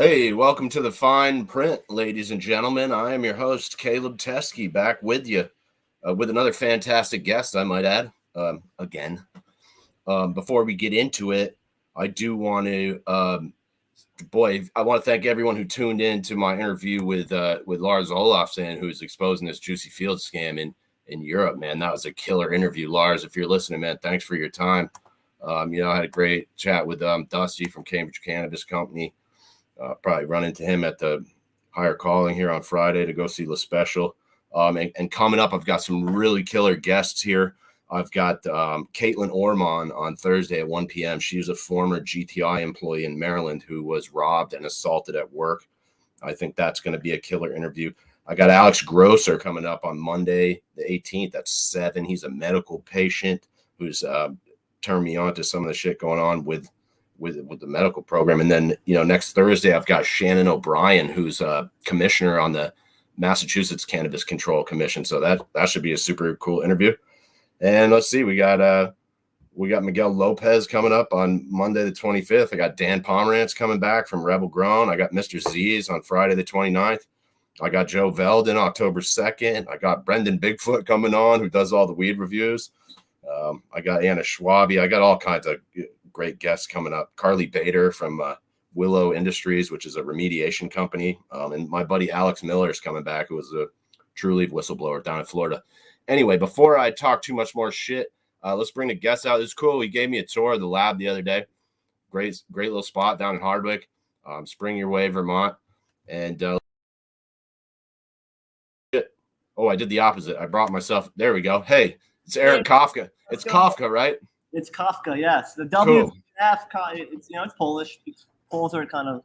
Hey, welcome to the fine print, ladies and gentlemen. I am your host, Caleb Teskey, back with you with another fantastic guest, I might add, again. Before we get into it, I do want to, I want to thank everyone who tuned in to my interview with Lars Olofsson, who's exposing this Juicy Field scam in Europe, man. That was a killer interview. Lars, if you're listening, man, thanks for your time. I had a great chat with Dusty from Cambridge Cannabis Company. Probably run into him at the Higher Calling here on Friday to go see La Special. And coming up, I've got some really killer guests here. I've got Caitlin Ormond on Thursday at 1 p.m. She's a former GTI employee in Maryland who was robbed and assaulted at work. I think that's going to be a killer interview. I got Alex Grosser coming up on Monday, the 18th at 7. He's a medical patient who's turned me on to some of the shit going on with the medical program. And then, next Thursday, I've got Shannon O'Brien, who's a commissioner on the Massachusetts Cannabis Control Commission. So that should be a super cool interview. And let's see, we got Miguel Lopez coming up on Monday, the 25th. I got Dan Pomerantz coming back from Rebel Grown. I got Mr. Z's on Friday, the 29th. I got Joe Veldon October 2nd. I got Brendan Bigfoot coming on, who does all the weed reviews. I got Anna Schwabi. I got all kinds of great guests coming up. Carly Bader from Willow Industries, which is a remediation company. And my buddy Alex Miller is coming back, who was a True Leaf whistleblower down in Florida. Anyway, before I talk too much more shit, let's bring the guests out. It's cool. He gave me a tour of the lab the other day. Great little spot down in Hardwick, Spring Your Way, Vermont. And I did the opposite. I brought myself. There we go. Hey, it's Eric Kawka. It's Kawka, right? It's Kawka, yes. The W cool. F. It's it's Polish. Poles are kind of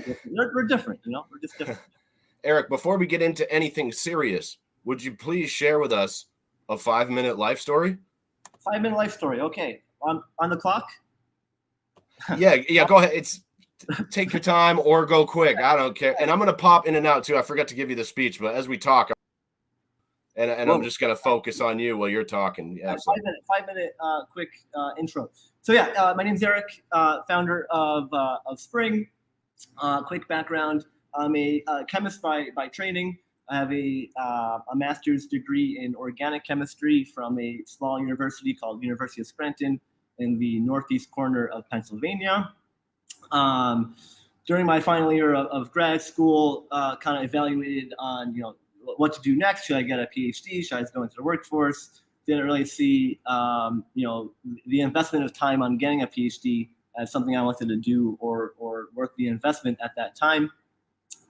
different. We're different, We're just different. Eric, before we get into anything serious, would you please share with us a 5-minute life story? 5-minute life story. Okay, on the clock. Yeah. Go ahead. Take your time or go quick. I don't care. And I'm gonna pop in and out too. I forgot to give you the speech, but as we talk. And I'm just going to focus on you while you're talking. Yeah, 5-minute quick intro. So my name's Eric, founder of Spring. Quick background: I'm a chemist by training. I have a master's degree in organic chemistry from a small university called University of Scranton in the northeast corner of Pennsylvania. During my final year of grad school, kind of evaluated on what to do next. Should I get a PhD? Should I go into the workforce? Didn't really see, the investment of time on getting a PhD as something I wanted to do or worth the investment at that time.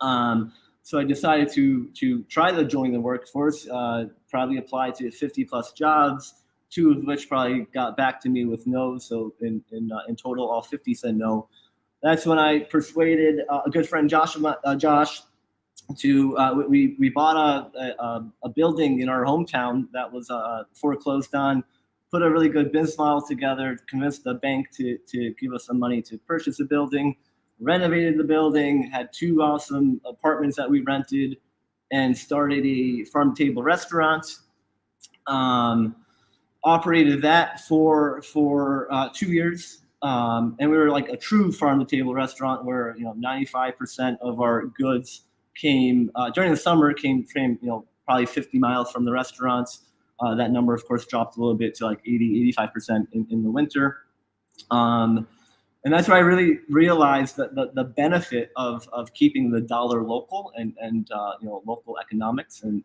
So I decided to try to join the workforce. Probably applied to 50 plus jobs, 2 of which probably got back to me with no. So in total, all 50 said no. That's when I persuaded a good friend, Josh, to we bought a building in our hometown that was foreclosed on, put a really good business model together, convinced the bank to give us some money to purchase a building, renovated the building, had 2 awesome apartments that we rented, and started a farm table restaurant. Operated that for 2 years. And we were like a true farm to table restaurant where 95% of our goods came during the summer, came probably 50 miles from the restaurants. That number, of course, dropped a little bit to like 85% in the winter. And that's where I really realized that the benefit of keeping the dollar local and local economics and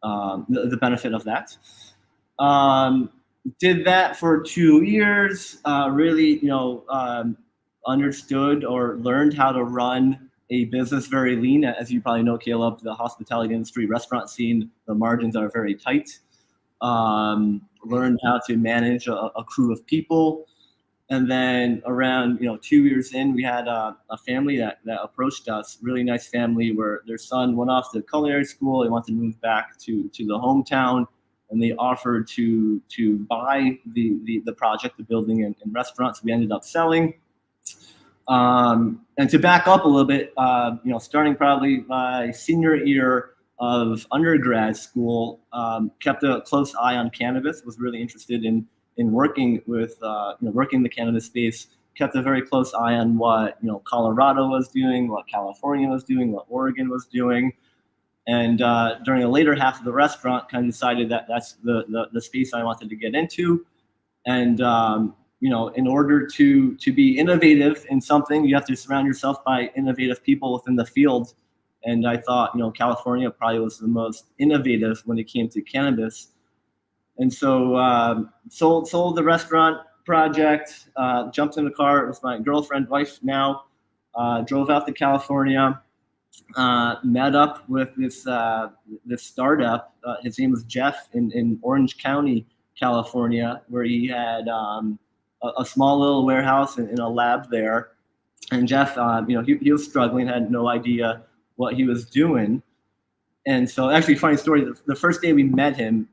the benefit of that. Did that for 2 years, really, understood or learned how to run a business very lean. As you probably know, Caleb, the hospitality industry, restaurant scene, the margins are very tight. Learned how to manage a crew of people. And then around 2 years in, we had a family that approached us, really nice family, where their son went off to culinary school. They wanted to move back to the hometown, and they offered to buy the project, the building and restaurants. We ended up selling. And to back up a little bit, starting probably my senior year of undergrad school, kept a close eye on cannabis, was really interested in working with, working the cannabis space, kept a very close eye on what Colorado was doing, what California was doing, what Oregon was doing. And during the later half of the restaurant, kind of decided that that's the space I wanted to get into. And in order to be innovative in something, you have to surround yourself by innovative people within the field. And I thought, California probably was the most innovative when it came to cannabis. And so sold the restaurant project, jumped in the car with my girlfriend, wife now, drove out to California, met up with this startup. His name was Jeff in Orange County, California, where he had a small little warehouse and a lab there. And Jeff, he was struggling, had no idea what he was doing. And so, actually, funny story. The first day we met him,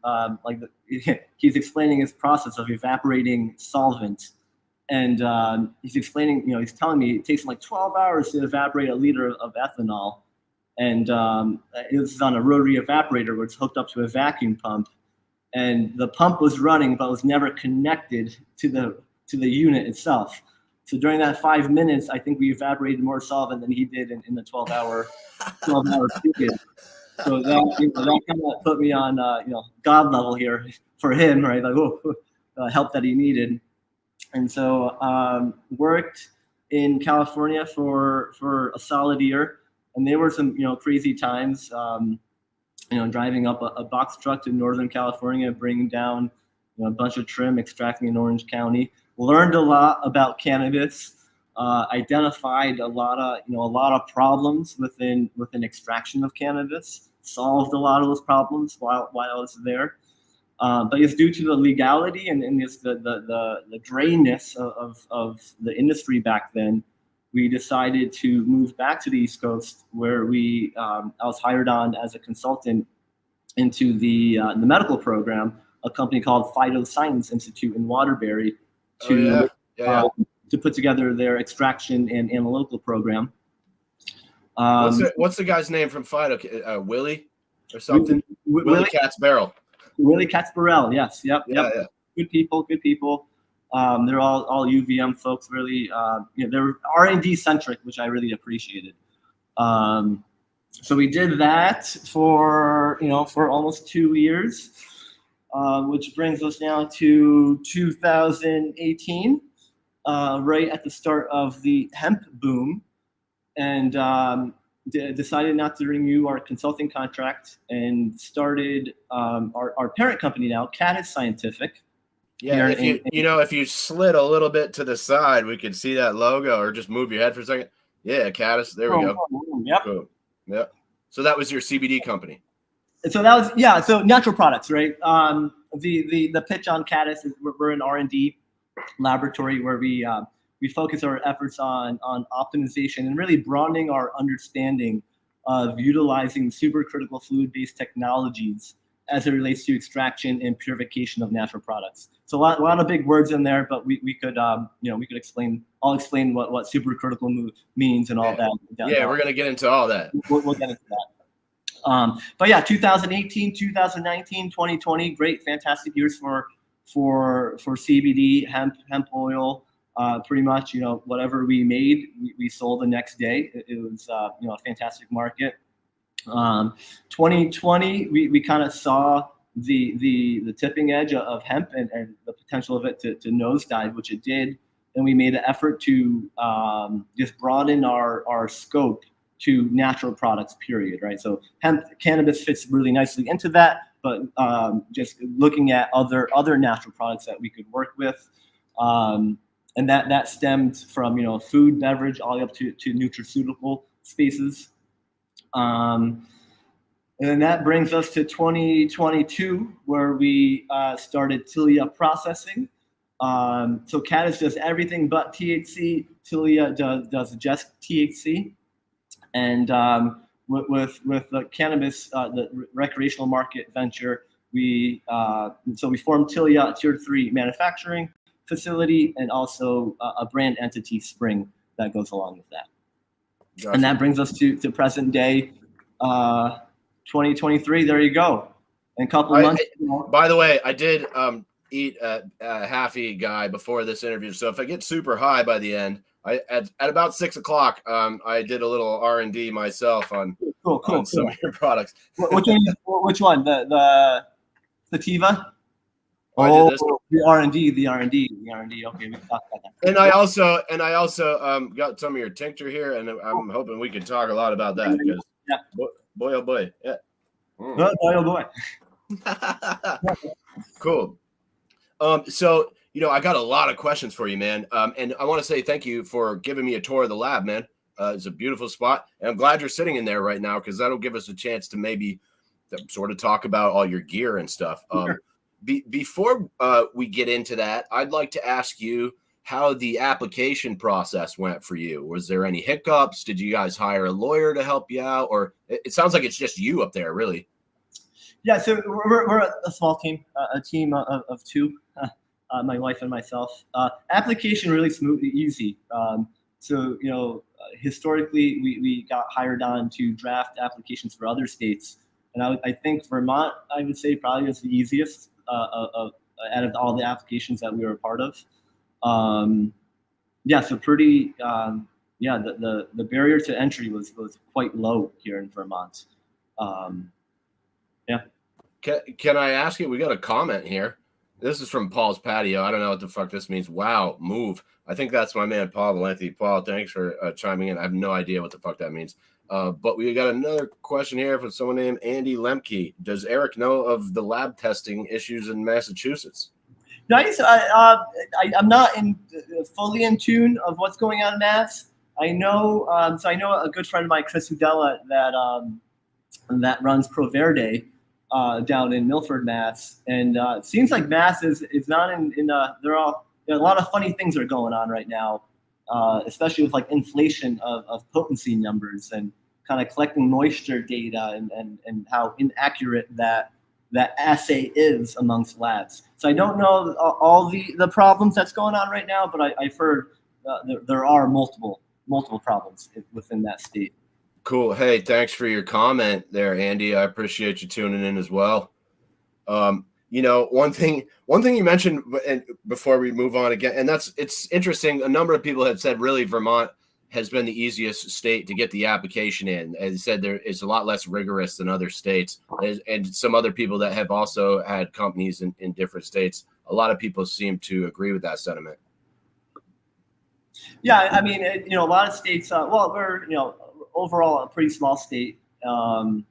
he's explaining his process of evaporating solvent, and he's explaining, he's telling me it takes him like 12 hours to evaporate a liter of ethanol, and this is on a rotary evaporator where it's hooked up to a vacuum pump, and the pump was running but was never connected to the unit itself. So during that 5 minutes, I think we evaporated more solvent than he did in the 12-hour period. So that kind of put me on God level here for him, right? Like help that he needed. And so worked in California for a solid year, and there were some crazy times. Driving up a box truck to Northern California, bringing down a bunch of trim, extracting in Orange County. Learned a lot about cannabis. Identified a lot of problems within extraction of cannabis. Solved a lot of those problems while I was there. But it's due to the legality and it's the drainess of the industry back then. We decided to move back to the East Coast, where I was hired on as a consultant into the medical program, a company called Phytoscience Institute in Waterbury, to put together their extraction and analytical program. What's the guy's name from Phyto? Willie or something? Willie Katz-Barrel. Willie Katz-Barrel, yes. Yep. Yeah. Good people. They're all UVM folks, really. They're R&D centric, which I really appreciated. So we did that for almost 2 years, which brings us now to 2018, right at the start of the hemp boom, and decided not to renew our consulting contract and started our parent company now, Cannabis Scientific. Yeah, if you slid a little bit to the side, we could see that logo, or just move your head for a second. Yeah, Cannabis. There we go. Yep. Cool. Yep. So that was your CBD company. And so that was so natural products, right? The pitch on Cannabis is we're an R&D laboratory where we focus our efforts on optimization and really broadening our understanding of utilizing supercritical fluid-based technologies as it relates to extraction and purification of natural products. So a lot of big words in there, but we could explain. I'll explain what supercritical means and all that. Yeah, we're gonna get into all that. We'll get into that. But yeah, 2018, 2019, 2020, great, fantastic years for CBD, hemp oil. Pretty much, whatever we made, we sold the next day. It was a fantastic market. 2020, we kind of saw the tipping edge of hemp and the potential of it to nosedive, which it did, and we made an effort to just broaden our scope to natural products, period, right? So cannabis fits really nicely into that, but just looking at other natural products that we could work with, and that stemmed from food, beverage, all the way up to nutraceutical spaces. And then that brings us to 2022, where we started Tilia processing. So Cannabis does everything but THC. Tilia does just THC. And with the cannabis, the recreational market venture, we formed Tilia, Tier 3 manufacturing facility, and also a brand entity, Spring, that goes along with that. Gotcha. And that brings us to present day, 2023. There you go. And a couple months. By the way, I did half-eat guy before this interview. So if I get super high by the end, at about 6 o'clock, I did a little R&D myself on some of your products. Which one? The sativa? I did this one. The R&D. Okay, we can talk about that. And I also got some of your tincture here, and I'm hoping we can talk a lot about that because boy oh boy, yeah. Boy oh boy. Cool. So I got a lot of questions for you, man. And I want to say thank you for giving me a tour of the lab, man. It's a beautiful spot, and I'm glad you're sitting in there right now because that'll give us a chance to maybe sort of talk about all your gear and stuff. Sure. Before we get into that, I'd like to ask you how the application process went for you. Was there any hiccups? Did you guys hire a lawyer to help you out? Or it sounds like it's just you up there, really. Yeah, so we're a small team, a team of two, my wife and myself. Application really smooth, easy. So, historically, we got hired on to draft applications for other states. And I think Vermont, I would say, probably was the easiest out of all the applications that we were a part of. So pretty, the barrier to entry was quite low here in Vermont. Can I ask you? We got a comment here. This is from Paul's Patio. I don't know what the fuck this means. Wow, move. I think that's my man, Paul Valenti. Paul, thanks for chiming in. I have no idea what the fuck that means. But we got another question here from someone named Andy Lemke. Does Eric know of the lab testing issues in Massachusetts? Nice. I'm not fully in tune of what's going on in Mass. I know. So I know a good friend of mine, Chris Udella, that runs Pro Verde down in Milford, Mass. And it seems like Mass is not in. There are a lot of funny things are going on right now, especially with like inflation of potency numbers and kind of collecting moisture data and how inaccurate that assay is amongst labs. So I don't know all the problems that's going on right now, but I've heard there are multiple problems within that state. Cool. Hey, thanks for your comment there, Andy. I appreciate you tuning in as well. One thing you mentioned, and before we move on again, and it's interesting. A number of people have said really Vermont has been the easiest state to get the application in. As I said, there is a lot less rigorous than other states, and some other people that have also had companies in different states. A lot of people seem to agree with that sentiment. Yeah, I mean, a lot of states. We're overall a pretty small state, so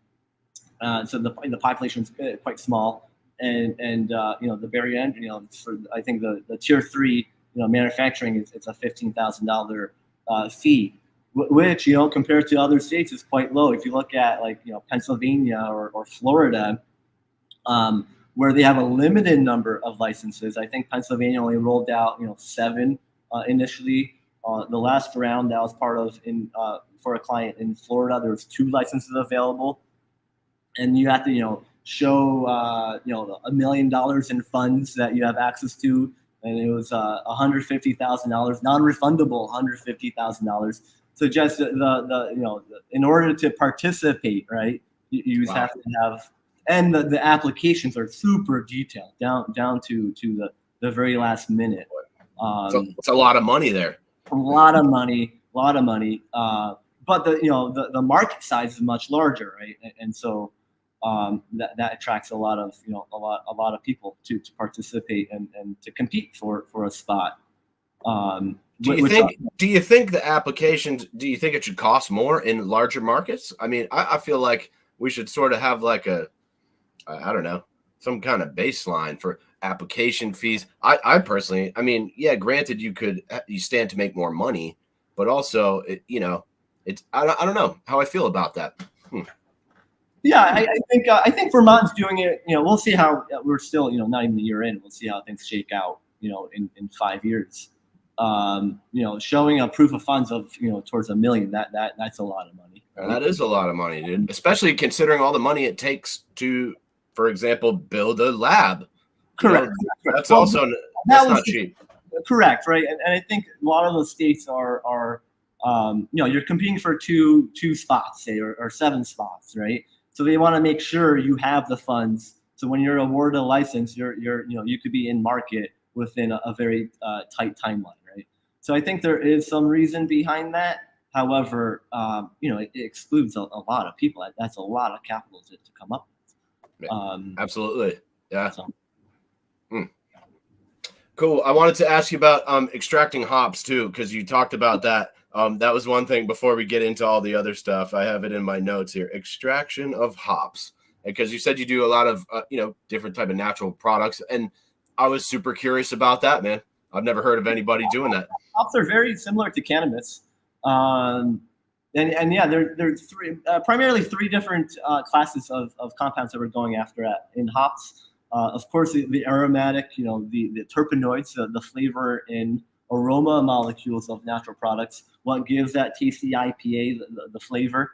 the population is quite small, and the barrier entry, for I think the tier 3, manufacturing it's a $15,000 fee, which compared to other states is quite low. If you look at Pennsylvania or Florida, where they have a limited number of licenses. I think Pennsylvania only rolled out 7 initially. The last round that I was part of for a client in Florida, there was 2 licenses available, and you have to show $1 million in funds that you have access to, and it was $150,000 non-refundable, $150,000. So just in order to participate, right, you have to have, and the applications are super detailed down to the very last minute. It's a lot of money there. A lot of money. But the market size is much larger, right? And so that attracts a lot of people to participate and to compete for a spot. Do you think the applications? Do you think it should cost more in larger markets? I mean, I feel like we should sort of have like I don't know, some kind of baseline for application fees. I personally, I mean, yeah, granted, you stand to make more money, but also, it's I don't know how I feel about that. Yeah, I think Vermont's doing it. We'll see how we're still not even a year in. We'll see how things shake out. In 5 years. Showing a proof of funds of towards $1 million. That's a lot of money. Right? That is a lot of money, dude. Especially considering all the money it takes to, for example, build a lab. Correct. That's also not cheap. Correct, right? And I think a lot of those states are you're competing for two spots, say, or 7 spots, right? So they want to make sure you have the funds So when you're awarded a license, you could be in market within a very tight timeline, right? So I think there is some reason behind that. However, it excludes a lot of people. That's a lot of capital to come up with. Absolutely. Yeah. So. Cool. I wanted to ask you about extracting hops too, because you talked about that. That was one thing before we get into all the other stuff. I have it in my notes here. Extraction of hops, because you said you do a lot of different type of natural products, and I was super curious about that, man. I've never heard of anybody doing that. Hops are very similar to cannabis, and yeah, there's primarily three different classes of compounds that we're going after in hops. Of course, the aromatic, the terpenoids, the flavor and aroma molecules of natural products, what gives that tasty IPA the flavor.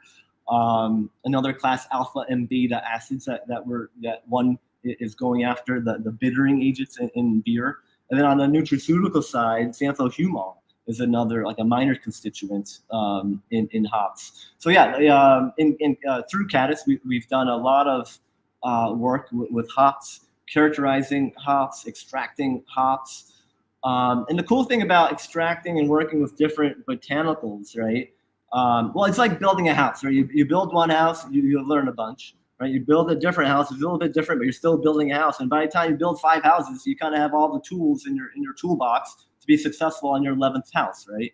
Another class, alpha and beta acids that one is going after, the bittering agents in beer. And then on the nutraceutical side, xanthohumol is another, like a minor constituent in hops. So yeah, through Cannabis, we've done a lot of work with hops, characterizing hops, extracting hops. And the cool thing about extracting and working with different botanicals, right? Well, it's like building a house, right? You build one house, you learn a bunch, right? You build a different house, it's a little bit different, but you're still building a house. And by the time you build 5 houses, you kind of have all the tools in your toolbox to be successful on your 11th house, right?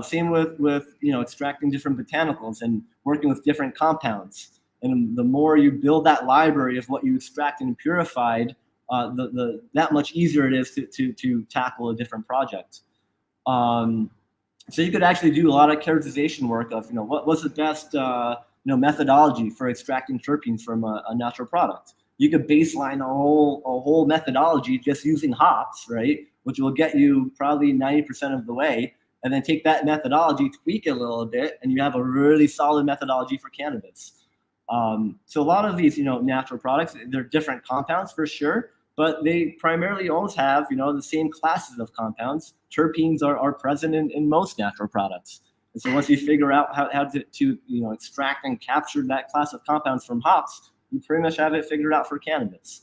Same with extracting different botanicals and working with different compounds. And the more you build that library of what you extracted and purified, that much easier it is to tackle a different project. So you could actually do a lot of characterization work of what's the best methodology for extracting terpenes from a natural product. You could baseline a whole methodology just using hops, right, which will get you probably 90% of the way, and then take that methodology, tweak it a little bit, and you have a really solid methodology for cannabis. So a lot of these, natural products, they're different compounds for sure, but they primarily always have, the same classes of compounds. Terpenes are present in most natural products. And so once you figure out how to extract and capture that class of compounds from hops, you pretty much have it figured out for cannabis.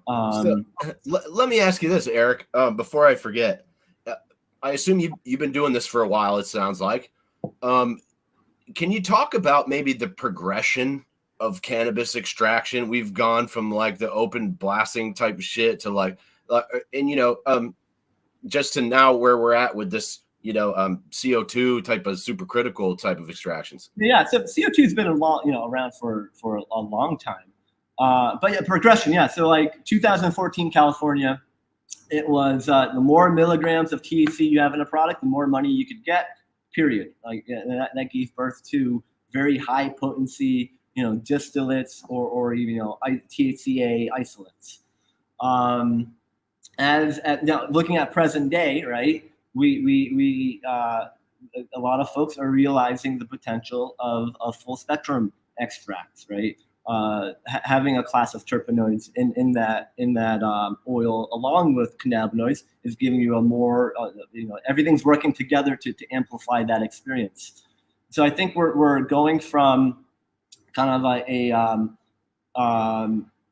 Let me ask you this, Eric, before I forget. I assume you've been doing this for a while, it sounds like. Can you talk about maybe the progression of cannabis extraction? We've gone from like the open blasting type of shit to just to now where we're at with this, CO2 type of supercritical type of extractions. Yeah, so CO2 has been around for a long time. But yeah, progression, yeah. So like 2014 California, it was the more milligrams of THC you have in a product, the more money you could get. Period. Like that gave birth to very high potency, distillates or even THCA isolates. Now looking at present day, right? We a lot of folks are realizing the potential of full spectrum extracts, right? Having a class of terpenoids in that oil along with cannabinoids is giving you a more everything's working together to amplify that experience. So I think we're going from kind of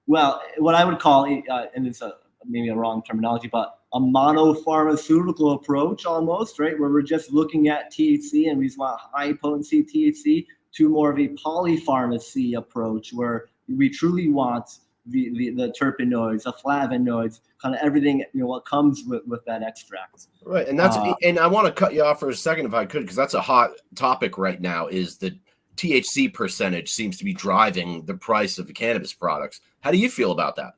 what I would call and it's maybe a wrong terminology, but a monopharmaceutical approach almost, right? Where we're just looking at THC and we just want high potency THC, to more of a polypharmacy approach where we truly want the terpenoids, the flavonoids, kind of everything, what comes with that extract. Right, and that's and I want to cut you off for a second if I could, because that's a hot topic right now. Is the THC percentage seems to be driving the price of the cannabis products. How do you feel about that?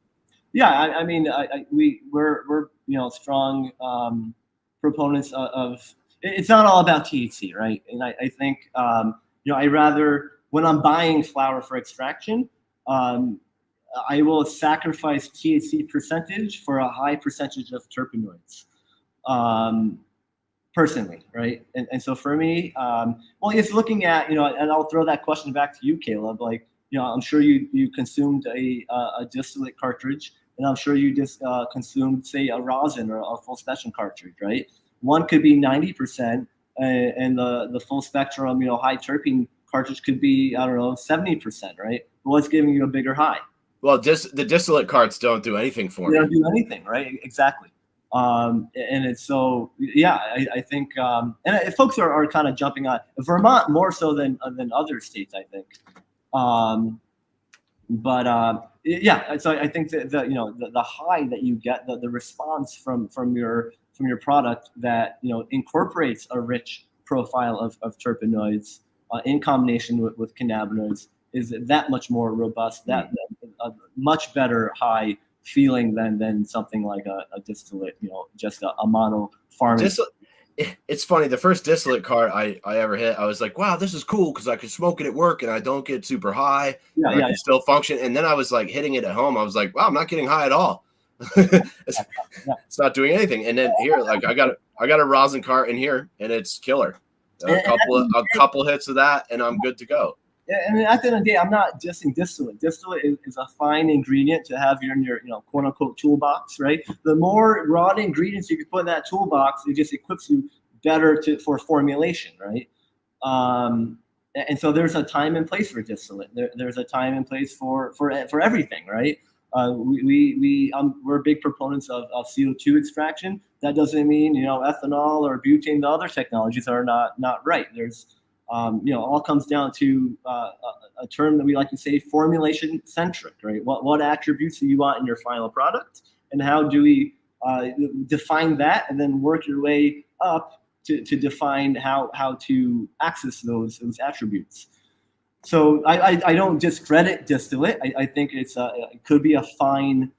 Yeah, I mean, we're strong proponents of. It's not all about THC, right? And I think I rather, when I'm buying flower for extraction, I will sacrifice THC percentage for a high percentage of terpenoids, personally, right? And so for me, it's looking at, and I'll throw that question back to you, Caleb. Like, I'm sure you consumed a distillate cartridge, and I'm sure you just consumed, say, a rosin or a full spectrum cartridge, right? One could be 90%, and the full spectrum, high terpene cartridge could be, I don't know, 70%, right? But what's giving you a bigger high? Well, the distillate carts don't do anything for They me. don't do anything, right? Exactly. And it's so, yeah, I think, folks are kind of jumping on Vermont more so than other states, I think. Yeah, so I think that the high that you get, the response from your product that incorporates a rich profile of terpenoids in combination with cannabinoids is that much more robust, that a much better high feeling than something like a distillate, just a mono farming. It's funny. The first distillate cart I ever hit, I was like, wow, this is cool because I can smoke it at work and I don't get super high. I can still function. And then I was like hitting it at home. I was like, wow, I'm not getting high at all. It's not doing anything. And then here, like I got a rosin cart in here and it's killer. A couple hits of that and I'm good to go. And at the end of the day, I'm not dissing distillate. Distillate is a fine ingredient to have in your quote unquote toolbox, right? The more raw ingredients you can put in that toolbox, it just equips you better for formulation, right? And so there's a time and place for distillate. There's a time and place for everything, right? We're big proponents of CO2 extraction. That doesn't mean ethanol or butane. The other technologies are not right. There's all comes down to a term that we like to say, formulation centric, right? What attributes do you want in your final product, and how do we define that, and then work your way up to define how to access those attributes. So I don't discredit distillate. I think it could be a fine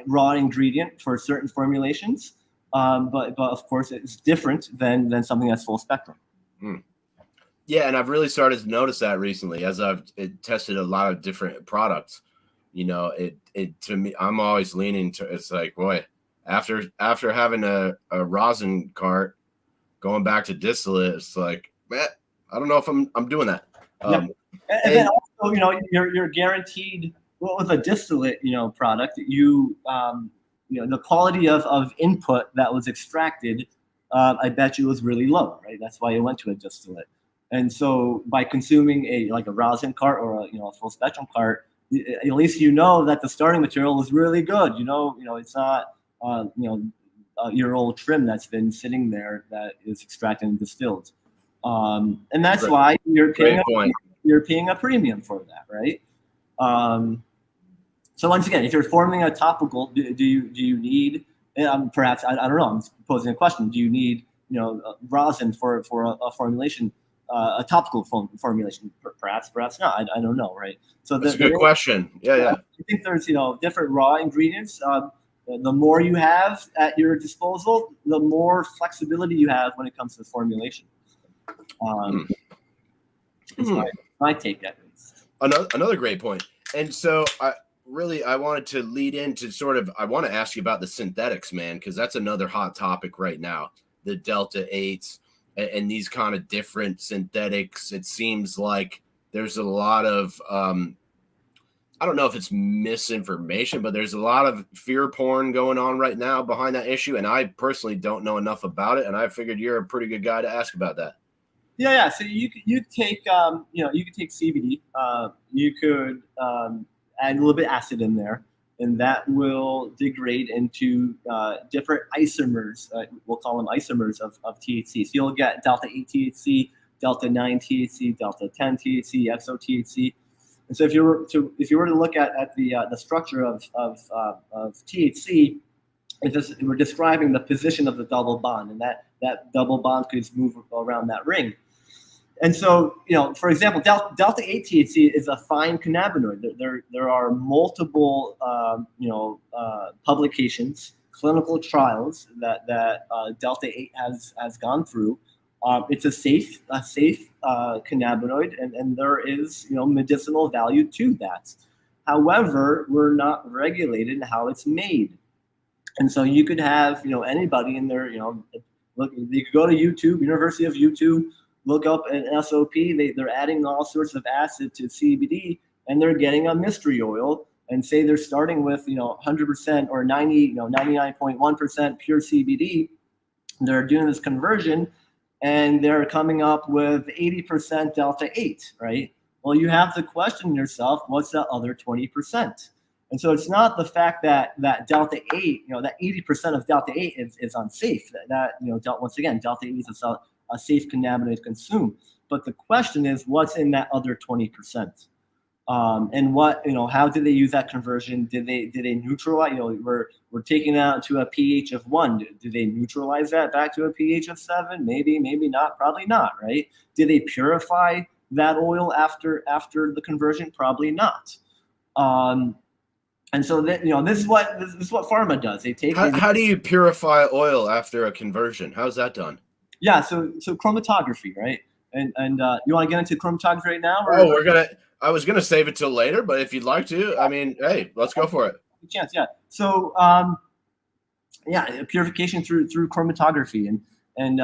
raw ingredient for certain formulations, but of course it's different than something that's full spectrum. Yeah, and I've really started to notice that recently as I've tested a lot of different products. It to me, I'm always leaning to, it's like, boy, after having a rosin cart, going back to distillate, it's like, man, I don't know if I'm doing that. And then also, you're guaranteed, with a distillate, product, the quality of input that was extracted, I bet you was really low, right? That's why you went to a distillate. And so by consuming a rosin cart or a full spectrum cart, at least that the starting material is really good. It's not your old trim that's been sitting there that is extracted and distilled. And that's why you're paying a premium for that, right? So once again, if you're forming a topical, do you need perhaps I don't know, I'm posing a question. Do you need rosin for a formulation? A topical formulation, perhaps not. I don't know, right? So that's a good question. Yeah. I think there's different raw ingredients. The more you have at your disposal, the more flexibility you have when it comes to formulation. My take at least. Another great point. And so I wanted to lead into I want to ask you about the synthetics, man, because that's another hot topic right now. The Delta 8s. And these kind of different synthetics, it seems like there's a lot of, I don't know if it's misinformation, but there's a lot of fear porn going on right now behind that issue. And I personally don't know enough about it. And I figured you're a pretty good guy to ask about that. Yeah. So you take, you could take CBD. You could add a little bit of acid in there, and that will degrade into different isomers. We'll call them isomers of THC. So you'll get delta 8 THC, delta 9 THC, delta 10 THC, exo THC. And so if you were to look at the structure of THC, we're describing the position of the double bond, and that double bond could move around that ring. And so, for example, delta 8 THC is a fine cannabinoid. There are multiple, publications, clinical trials that delta 8 has gone through. It's a safe cannabinoid, and there is medicinal value to that. However, we're not regulated in how it's made, and so you could have anybody in there. Look, you could go to YouTube, University of YouTube. Look up an SOP. They're adding all sorts of acid to CBD, and they're getting a mystery oil, and say they're starting with 100% or 99.1% pure CBD. They're doing this conversion, and they're coming up with 80% delta 8, right? Well, you have to question yourself, what's that other 20%? And so it's not the fact that delta 8, that 80% of delta 8 is unsafe. Once again, delta 8 is a safe cannabinoid to consume. But the question is, what's in that other 20%? And how did they use that conversion? Did they neutralize? We're taking it out to a pH of 1. Did they neutralize that back to a pH of 7? Maybe not. Probably not. Right? Did they purify that oil after the conversion? Probably not. And so this is what pharma does. They take. How do you purify oil after a conversion? How's that done? Yeah. So chromatography, right? And you want to get into chromatography right now? I was gonna save it till later, but if you'd like to, I mean, hey, let's go for it. Chance, yeah. So purification through chromatography, and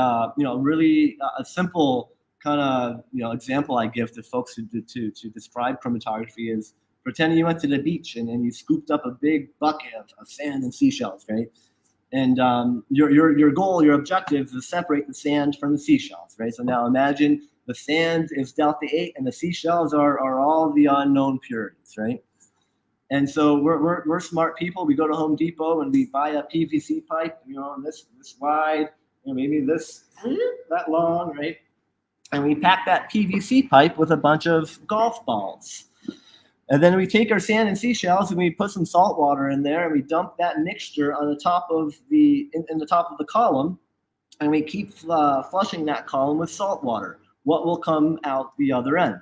really a simple kind of example I give to folks to describe chromatography is pretending you went to the beach and you scooped up a big bucket of sand and seashells, right? And your goal, your objective is to separate the sand from the seashells, right? So now imagine the sand is delta 8 and the seashells are all the unknown purities, right? And so we're smart people. We go to Home Depot and we buy a PVC pipe, this wide, maybe that long, right? And we pack that PVC pipe with a bunch of golf balls. And then we take our sand and seashells and we put some salt water in there and we dump that mixture on the top of in the top of the column, and we keep flushing that column with salt water. What will come out the other end?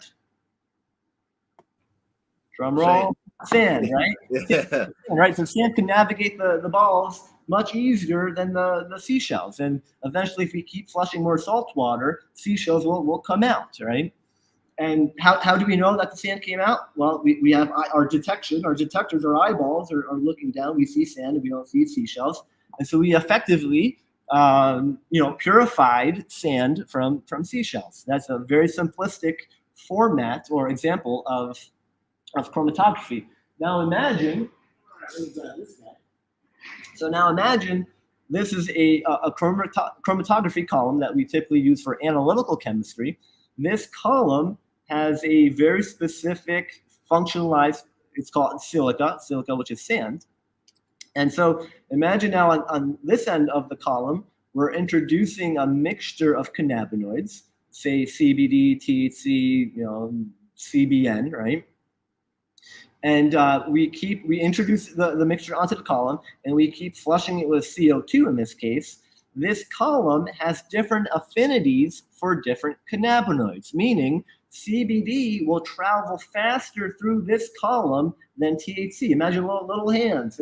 Drum roll. Sand, right? Yeah. Right. So sand can navigate the balls much easier than the seashells. And eventually, if we keep flushing more salt water, seashells will come out, right? And how do we know that the sand came out? Well, we have our detection. Our detectors, our eyeballs are looking down. We see sand and we don't see seashells. And so we effectively, purified sand from seashells. That's a very simplistic format or example of chromatography. Now imagine, this is a chromatography column that we typically use for analytical chemistry. This column has a very specific functionalized, it's called silica, which is sand. And so imagine now on this end of the column, we're introducing a mixture of cannabinoids, say CBD, THC, CBN, right? And we introduce the mixture onto the column, and we keep flushing it with CO2 in this case. This column has different affinities for different cannabinoids, meaning CBD will travel faster through this column than THC. Imagine little hands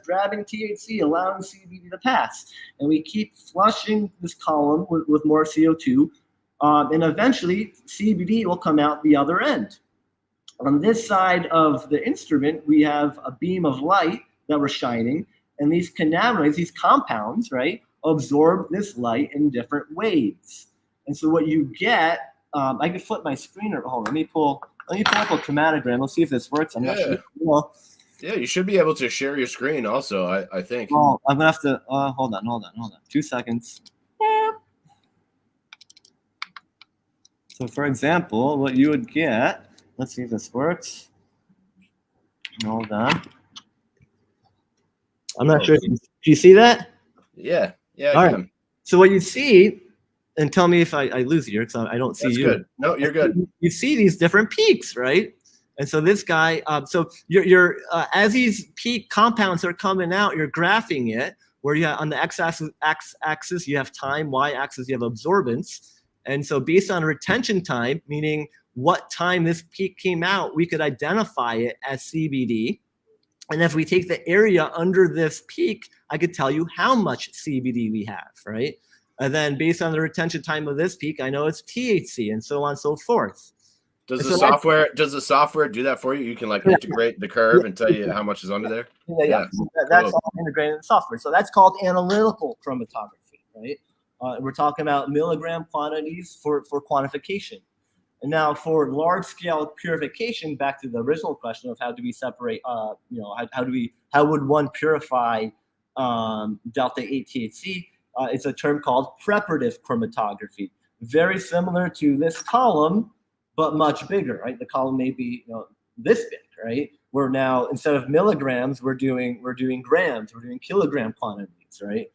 grabbing THC, allowing CBD to pass. And we keep flushing this column with more CO2, and eventually CBD will come out the other end. On this side of the instrument, we have a beam of light that we're shining, and these cannabinoids, these compounds, right, absorb this light in different waves. And so what you get, I can flip my screen. Hold on, let me pull up a chromatogram. Let's see if this works. I'm not sure. Well, yeah, you should be able to share your screen also, I think. Well, I'm gonna have to hold on. 2 seconds. So for example, what you would get, let's see if this works. Hold on. I'm not sure. Do you see that? Yeah. All right. So what you see, and tell me if I lose you because I don't see you. That's good. No, you're good. You see these different peaks, right? And so this guy, so you're as these peak compounds are coming out, you're graphing it. Where you have on the x-axis you have time, y-axis you have absorbance, and so based on retention time, meaning what time this peak came out, we could identify it as CBD. And if we take the area under this peak, I could tell you how much CBD we have, right? And then based on the retention time of this peak, I know it's THC, and so on and so forth. Does the software do that for you? You can integrate the curve and tell you how much is under there? Yeah. That's all integrated in the software. So that's called analytical chromatography, right? We're talking about milligram quantities for quantification. And now for large-scale purification, back to the original question of how do we separate, how would one purify delta-8 THC? It's a term called preparative chromatography. Very similar to this column, but much bigger, right? The column may be this big, right? we're now, instead of milligrams, we're doing grams, we're doing kilogram quantities, right?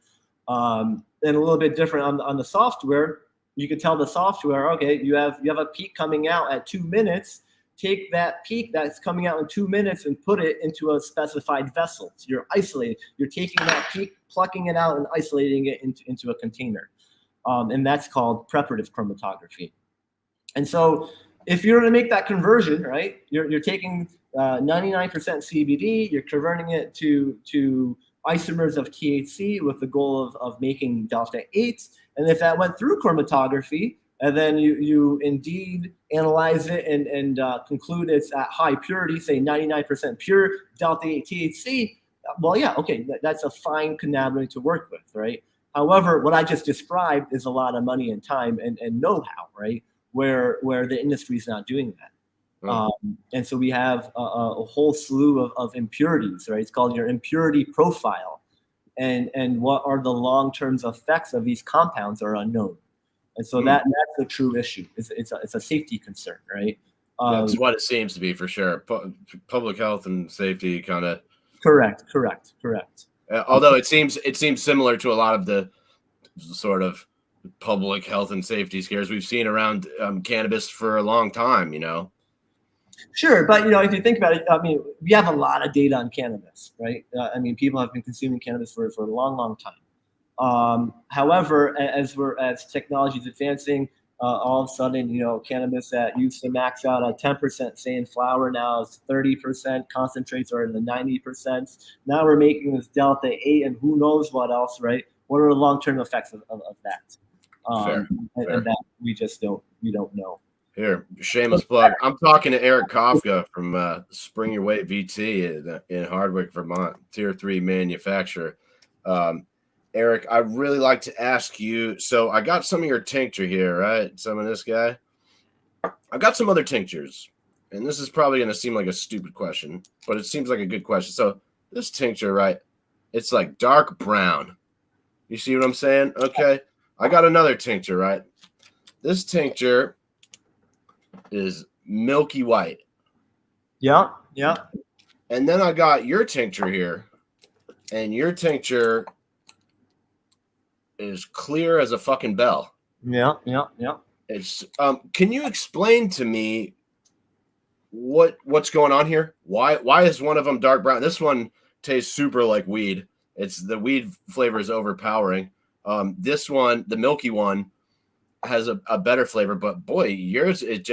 And a little bit different on the software. You can tell the software, okay, you have a peak coming out at 2 minutes. Take that peak that's coming out in 2 minutes and put it into a specified vessel. So you're isolating. You're taking that peak, plucking it out, and isolating it into a container. And that's called preparative chromatography. And so if you're going to make that conversion, right, you're taking 99% CBD, you're converting it to isomers of THC with the goal of making delta 8. And if that went through chromatography, and then you indeed analyze it and conclude it's at high purity, say 99% pure delta 8 THC, well, yeah, okay, that's a fine cannabinoid to work with, right? However, what I just described is a lot of money and time and know-how, right? Where the industry is not doing that. And so we have a whole slew of impurities, right? It's called your impurity profile. And what are the long-term effects of these compounds are unknown. And so that's a true issue. It's a safety concern, right? That's what it seems to be for sure. Public health and safety kind of. Correct. Although it seems similar to a lot of the sort of public health and safety scares we've seen around cannabis for a long time, you know. Sure, but if you think about it, I mean, we have a lot of data on cannabis, right? I mean, people have been consuming cannabis for a long time. However, as technology is advancing, all of a sudden, cannabis that used to max out at 10%, say in flower, now it's 30%. Concentrates are in the 90%. Now we're making this delta 8, and who knows what else, right? What are the long-term effects of that? Fair. And that we don't know. Here, shameless plug. I'm talking to Eric Kawka from Spring Your Way VT in Hardwick, Vermont, Tier 3 manufacturer. Eric, I'd really like to ask you, so I got some of your tincture here, right? Some of this guy. I've got some other tinctures, and this is probably going to seem like a stupid question, but it seems like a good question. So this tincture, right, it's like dark brown. You see what I'm saying? Okay. I got another tincture, right? This tincture is milky white. Yeah. And then I got your tincture here, and your tincture is clear as a fucking bell. Yeah. It's can you explain to me what's going on here? Why is one of them dark brown? This one tastes super like weed. It's the weed flavor is overpowering. This one, the milky one, has a better flavor, but boy, yours it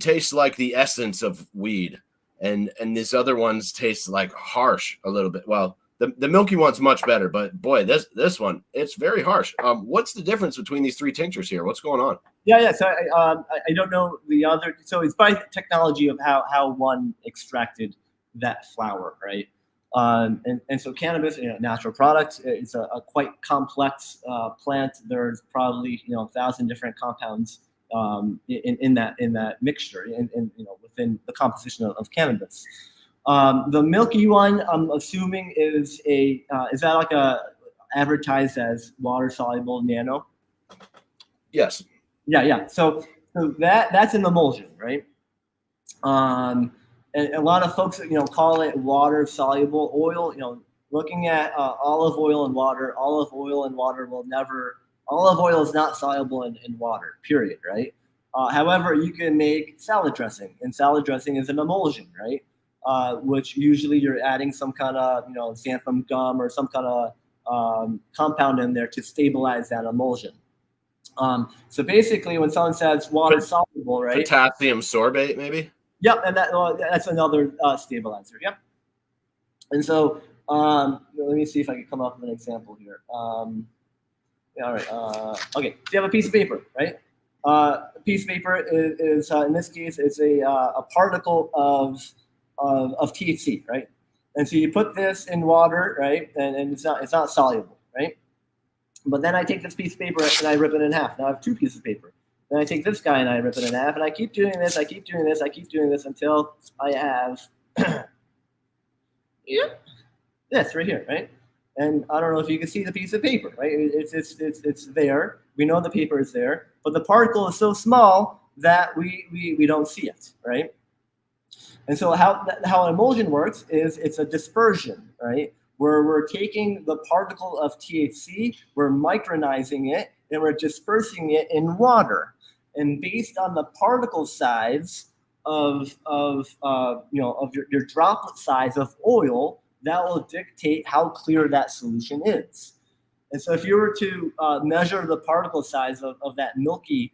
tastes like the essence of weed, and these other ones taste like harsh a little bit. Well, the milky one's much better, but boy, this one, it's very harsh. What's the difference between these three tinctures here? What's going on? Yeah. So I don't know the other. So it's by technology of how one extracted that flower, right? And so cannabis, natural product, it's a quite complex plant. There's probably 1,000 different compounds in that mixture, and within the composition of cannabis. The milky one, I'm assuming is that like a advertised as water soluble nano? Yes. Yeah. So that's an emulsion, right? And a lot of folks, call it water soluble oil. Looking at olive oil and water, olive oil is not soluble in water, period, right? However, you can make salad dressing, and salad dressing is an emulsion, right? Which usually you're adding some kind of, xanthan gum or some kind of compound in there to stabilize that emulsion. So basically, when someone says water soluble, right? Potassium sorbate, maybe? Yep, and that's another stabilizer. Yep. And so let me see if I can come up with an example here. All right. Okay. So you have a piece of paper, right? A piece of paper is in this case, it's a particle of THC, right? And so you put this in water, right? And it's not soluble, right? But then I take this piece of paper and I rip it in half. Now I have two pieces of paper. Then I take this guy and I rip it in half, and I keep doing this until I have this right here, right? And I don't know if you can see the piece of paper, right? It's there. We know the paper is there, but the particle is so small that we don't see it, right? And so how emulsion works is it's a dispersion, right? Where we're taking the particle of THC, we're micronizing it, and we're dispersing it in water. And based on the particle size of your droplet size of oil, that will dictate how clear that solution is. And so if you were to measure the particle size of that milky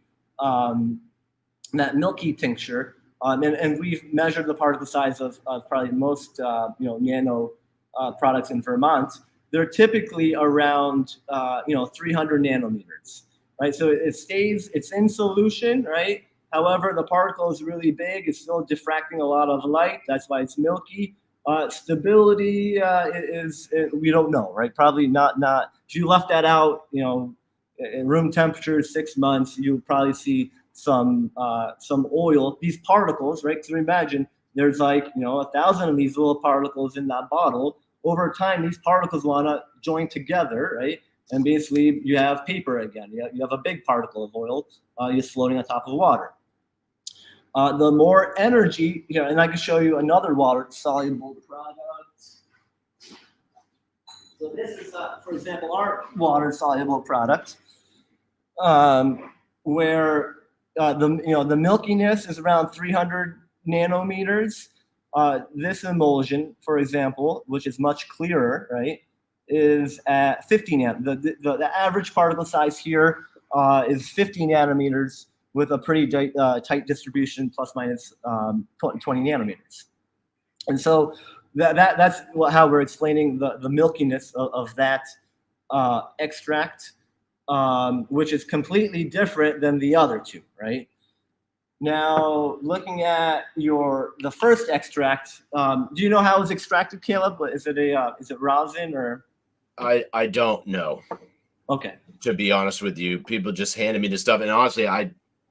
tincture, and we've measured the particle size of probably most nano products in Vermont, they're typically around 300 nanometers, right? So it's in solution, right? However, the particle is really big. It's still diffracting a lot of light. That's why it's milky. Stability we don't know, right? Probably not. If you left that out, in room temperature, 6 months, you'll probably see some oil. These particles, right? So imagine there's 1,000 of these little particles in that bottle. Over time, these particles want to join together, right? And basically, you have paper again. You have a big particle of oil just floating on top of water. The more energy, and I can show you another water-soluble product. So this is, for example, our water-soluble product, where the milkiness is around 300 nanometers. This emulsion, for example, which is much clearer, right, is at 50 nanometers. The average particle size here is 50 nanometers with a pretty tight distribution, plus minus 20 nanometers. And so that's how we're explaining the milkiness of that extract, which is completely different than the other two, right? Now, looking at the first extract, do you know how it was extracted, Caleb? Is it rosin or? I don't know. Okay. To be honest with you, people just handed me this stuff, and honestly,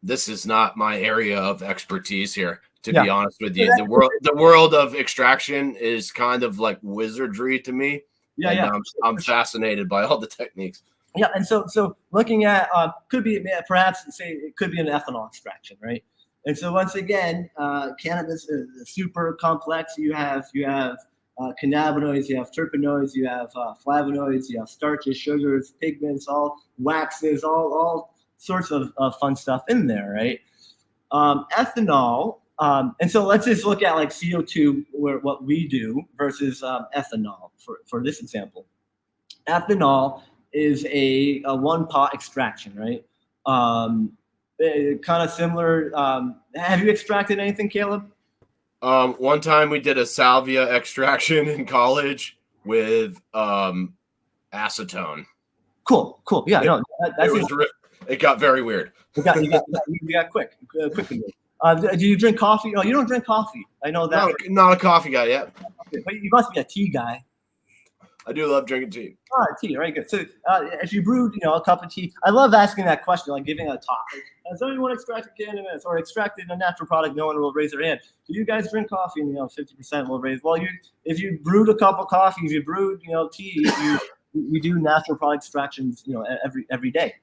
this is not my area of expertise here. To be honest with you, the world of extraction is kind of like wizardry to me. Yeah. I'm fascinated by all the techniques. Yeah, and so looking at could be perhaps say it could be an ethanol extraction, right? And so once again, cannabis is super complex. You have cannabinoids, you have terpenoids, you have flavonoids, you have starches, sugars, pigments, all waxes, all sorts of fun stuff in there, right? Ethanol, and so let's just look at like CO2, what we do versus ethanol for this example. Ethanol is a one-pot extraction, right? Kind of similar. Have you extracted anything, Caleb? One time we did a salvia extraction in college with acetone. Cool. Yeah, it got very weird. You got quick. Do you drink coffee? No, you don't drink coffee. I know that. Not a coffee guy yet. Okay, but you must be a tea guy. I do love drinking tea. Tea, right? Good. So if you brewed, a cup of tea, I love asking that question, like giving a talk. Has anyone extracted cannabis or extracted a natural product? No one will raise their hand. Do you guys drink coffee? And 50% will raise. Well, if you brewed a cup of coffee, if you brewed, tea, we do natural product extractions, every day.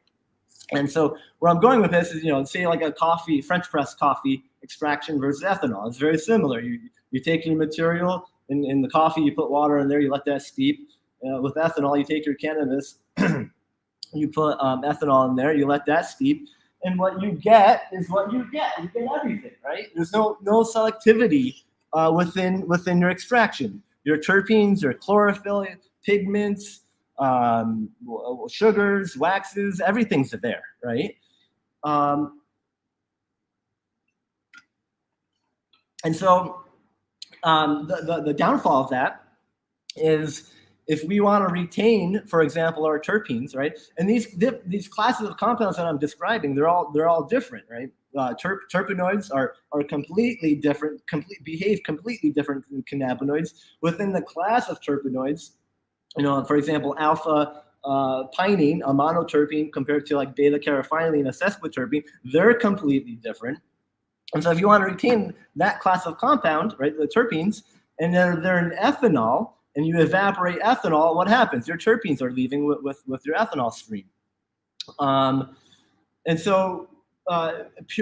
And so where I'm going with this is, say like a coffee, French press coffee extraction versus ethanol. It's very similar. You take your material. In the coffee, you put water in there, you let that steep. With ethanol, you take your cannabis, you put ethanol in there, you let that steep, and what you get is what you get. You get everything, right? There's no selectivity within your extraction. Your terpenes, your chlorophyll, pigments, sugars, waxes, everything's there, right? And so the downfall of that is if we want to retain, for example, our terpenes, right? And these classes of compounds that I'm describing, they're all different, right? Terpenoids are completely different, behave completely different than cannabinoids. Within the class of terpenoids, for example, alpha pinene, a monoterpene, compared to like beta carotene, a sesquiterpene, they're completely different. And so if you want to retain that class of compound, right, the terpenes, and they're in ethanol, and you evaporate ethanol, what happens? Your terpenes are leaving with your ethanol stream. And so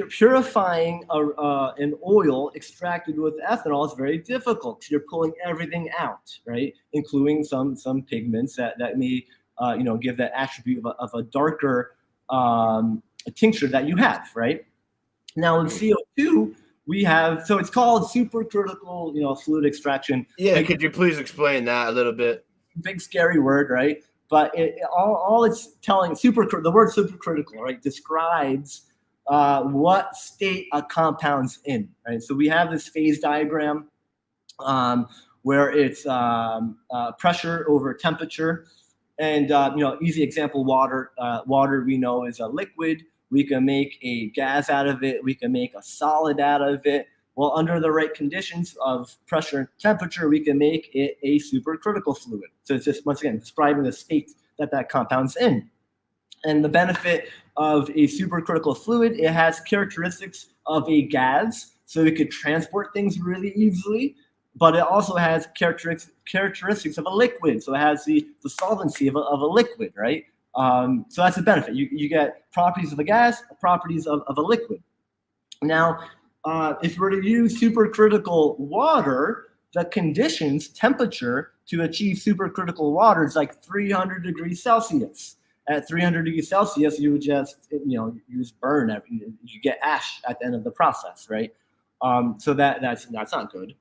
purifying an oil extracted with ethanol is very difficult because you're pulling everything out, right? Including some pigments that may give that attribute of a darker tincture that you have, right? Now in CO2, we have, so it's called supercritical, fluid extraction. Yeah, could you please explain that a little bit? Big scary word, right? But all it's telling, the word supercritical, right, describes what state a compound's in, right? So we have this phase diagram where it's pressure over temperature, and easy example, water. Water we know is a liquid. We can make a gas out of it. We can make a solid out of it. Well, under the right conditions of pressure and temperature, we can make it a supercritical fluid. So it's just, once again, describing the state that compound's in. And the benefit of a supercritical fluid, it has characteristics of a gas, so it could transport things really easily, but it also has characteristics of a liquid. So it has the solvency of a liquid, right? So that's a benefit. You get properties of a gas, properties of a liquid. Now, if we're to use supercritical water, the conditions, temperature to achieve supercritical water is like 300 degrees Celsius. At 300 degrees Celsius, you would just, you just burn you get ash at the end of the process, right? So that's not good.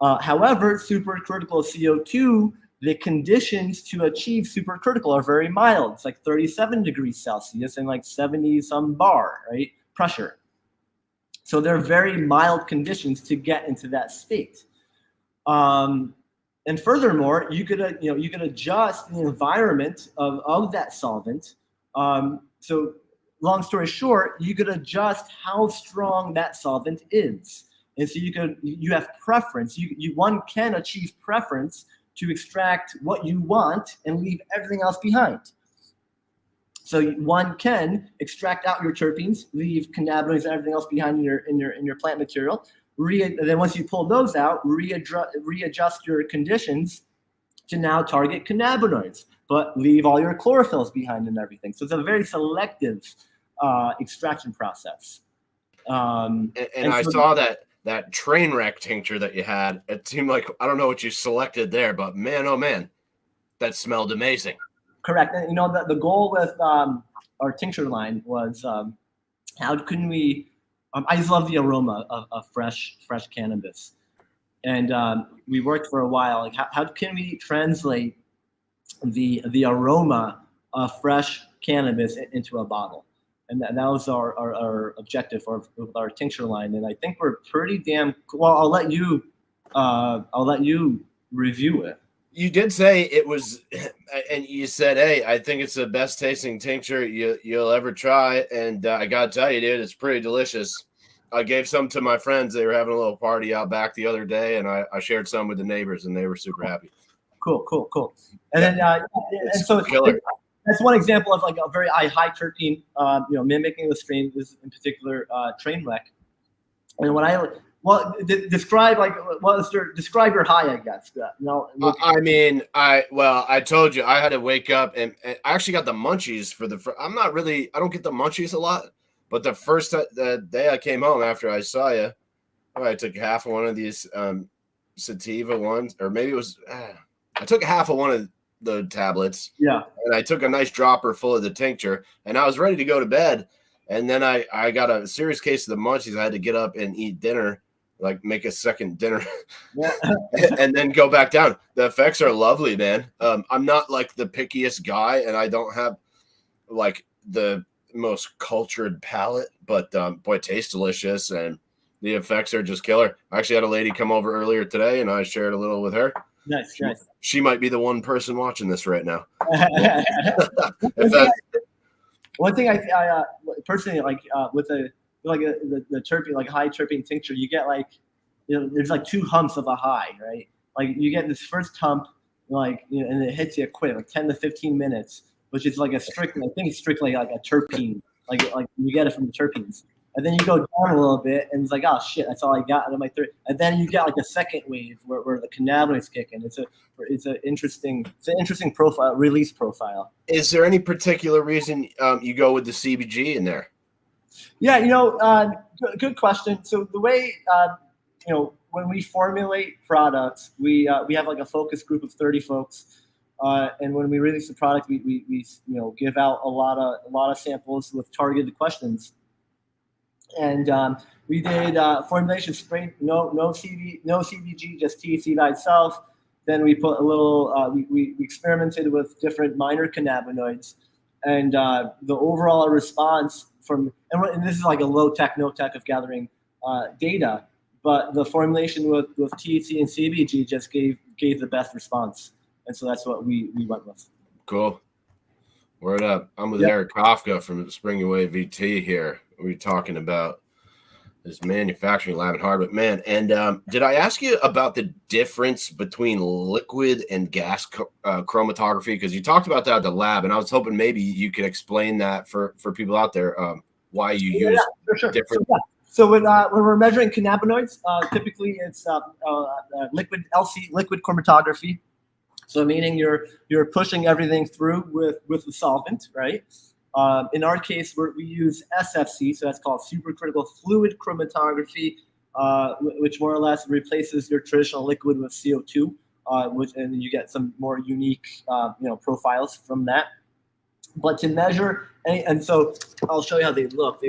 However, supercritical CO2, the conditions to achieve supercritical are very mild. It's like 37 degrees Celsius and like 70 some bar, right? Pressure. So they're very mild conditions to get into that state. And furthermore, you could adjust the environment of that solvent. So long story short, you could adjust how strong that solvent is. And so you have preference. One can achieve preference to extract what you want and leave everything else behind. So one can extract out your terpenes, leave cannabinoids and everything else behind in your plant material. Then once you pull those out, readjust your conditions to now target cannabinoids, but leave all your chlorophylls behind and everything. So it's a very selective extraction process. And I saw that train wreck tincture that you had. It seemed like, I don't know what you selected there, but man, oh man, that smelled amazing. Correct. And the goal with our tincture line was how can we, I just love the aroma of fresh cannabis. And we worked for a while, like how can we translate the aroma of fresh cannabis into a bottle? And that was our objective with our tincture line. And I think we're pretty damn well. I'll let you review it. You did say it was, and you said, "Hey, I think it's the best tasting tincture you'll ever try." And I gotta tell you, dude, it's pretty delicious. I gave some to my friends. They were having a little party out back the other day, and I shared some with the neighbors, and they were super happy. Cool. And then and so that's one example of like a very high terpene, mimicking the strain, this in particular train wreck. And describe your high, I guess. I told you I had to wake up and I actually got the munchies I don't get the munchies a lot, but the day I came home after I saw you, I took half of one of these sativa ones, or maybe it was, I took half of one of the tablets. Yeah. And I took a nice dropper full of the tincture and I was ready to go to bed. And then I got a serious case of the munchies. I had to get up and eat dinner, like make a second dinner, and then go back down. The effects are lovely, man. I'm not like the pickiest guy, and I don't have like the most cultured palate, but boy, it tastes delicious, and the effects are just killer. I actually had a lady come over earlier today, and I shared a little with her. Nice. She might be the one person watching this right now. One thing I personally like with the terpene, like high terpene tincture, you get like, there's like two humps of a high, right? Like you get this first hump, and it hits you quick, like 10 to 15 minutes, which is like it's strictly like a terpene, like you get it from the terpenes. And then you go down a little bit, and it's like, oh shit, that's all I got out of my third. And then you get like a second wave where the cannabinoids kick in. It's an interesting profile, release profile. Is there any particular reason you go with the CBG in there? Yeah, good question. So the way when we formulate products, we have like a focus group of 30 folks, and when we release the product, we give out a lot of samples with targeted questions, and we did formulation spray, no CBG, just THC by itself. Then we put a little, we experimented with different minor cannabinoids, and the overall response and this is like a low tech, no tech of gathering data, but the formulation with THC and CBG just gave the best response, and so that's what we went with. Cool. Word up. I'm with Eric Kawka from Spring Away VT here. We're talking about this manufacturing lab in Hardwick, man. And did I ask you about the difference between liquid and gas chromatography? Because you talked about that at the lab, and I was hoping maybe you could explain that for people out there, why you use for sure. different. So when we're measuring cannabinoids, typically it's liquid chromatography. So meaning you're pushing everything through with the solvent, right? In our case, we use SFC, so that's called supercritical fluid chromatography, which more or less replaces your traditional liquid with CO2, and you get some more unique, profiles from that. But to measure, and so I'll show you how they look.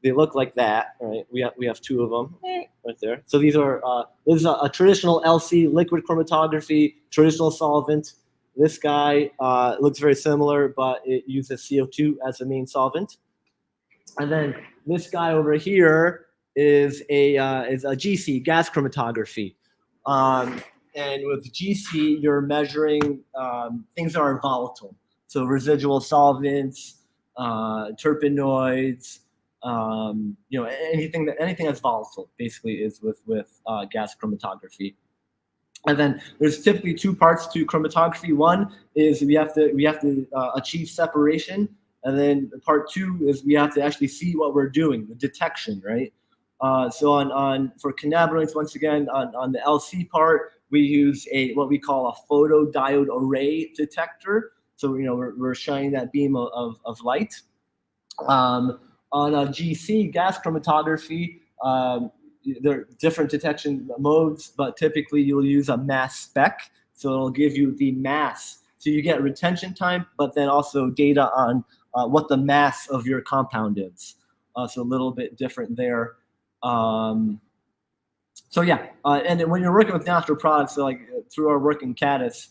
They look like that, right? We have two of them right there. So these are this is a traditional LC liquid chromatography, traditional solvent. This guy looks very similar, but it uses CO2 as the main solvent. And then this guy over here is a GC, gas chromatography. And with GC, you're measuring things that are volatile. So residual solvents, terpenoids, anything that's volatile basically is with gas chromatography. And then there's typically two parts to chromatography. One is we have to achieve separation, and then part two is we have to actually see what we're doing, the detection, right? So for cannabinoids, once again, on the LC part, we use what we call a photodiode array detector. So we're shining that beam of light. On a GC, gas chromatography, there are different detection modes, but typically you'll use a mass spec. So it'll give you the mass. So you get retention time, but then also data on what the mass of your compound is. So a little bit different there. And then when you're working with natural products, so like through our work in Cannabis,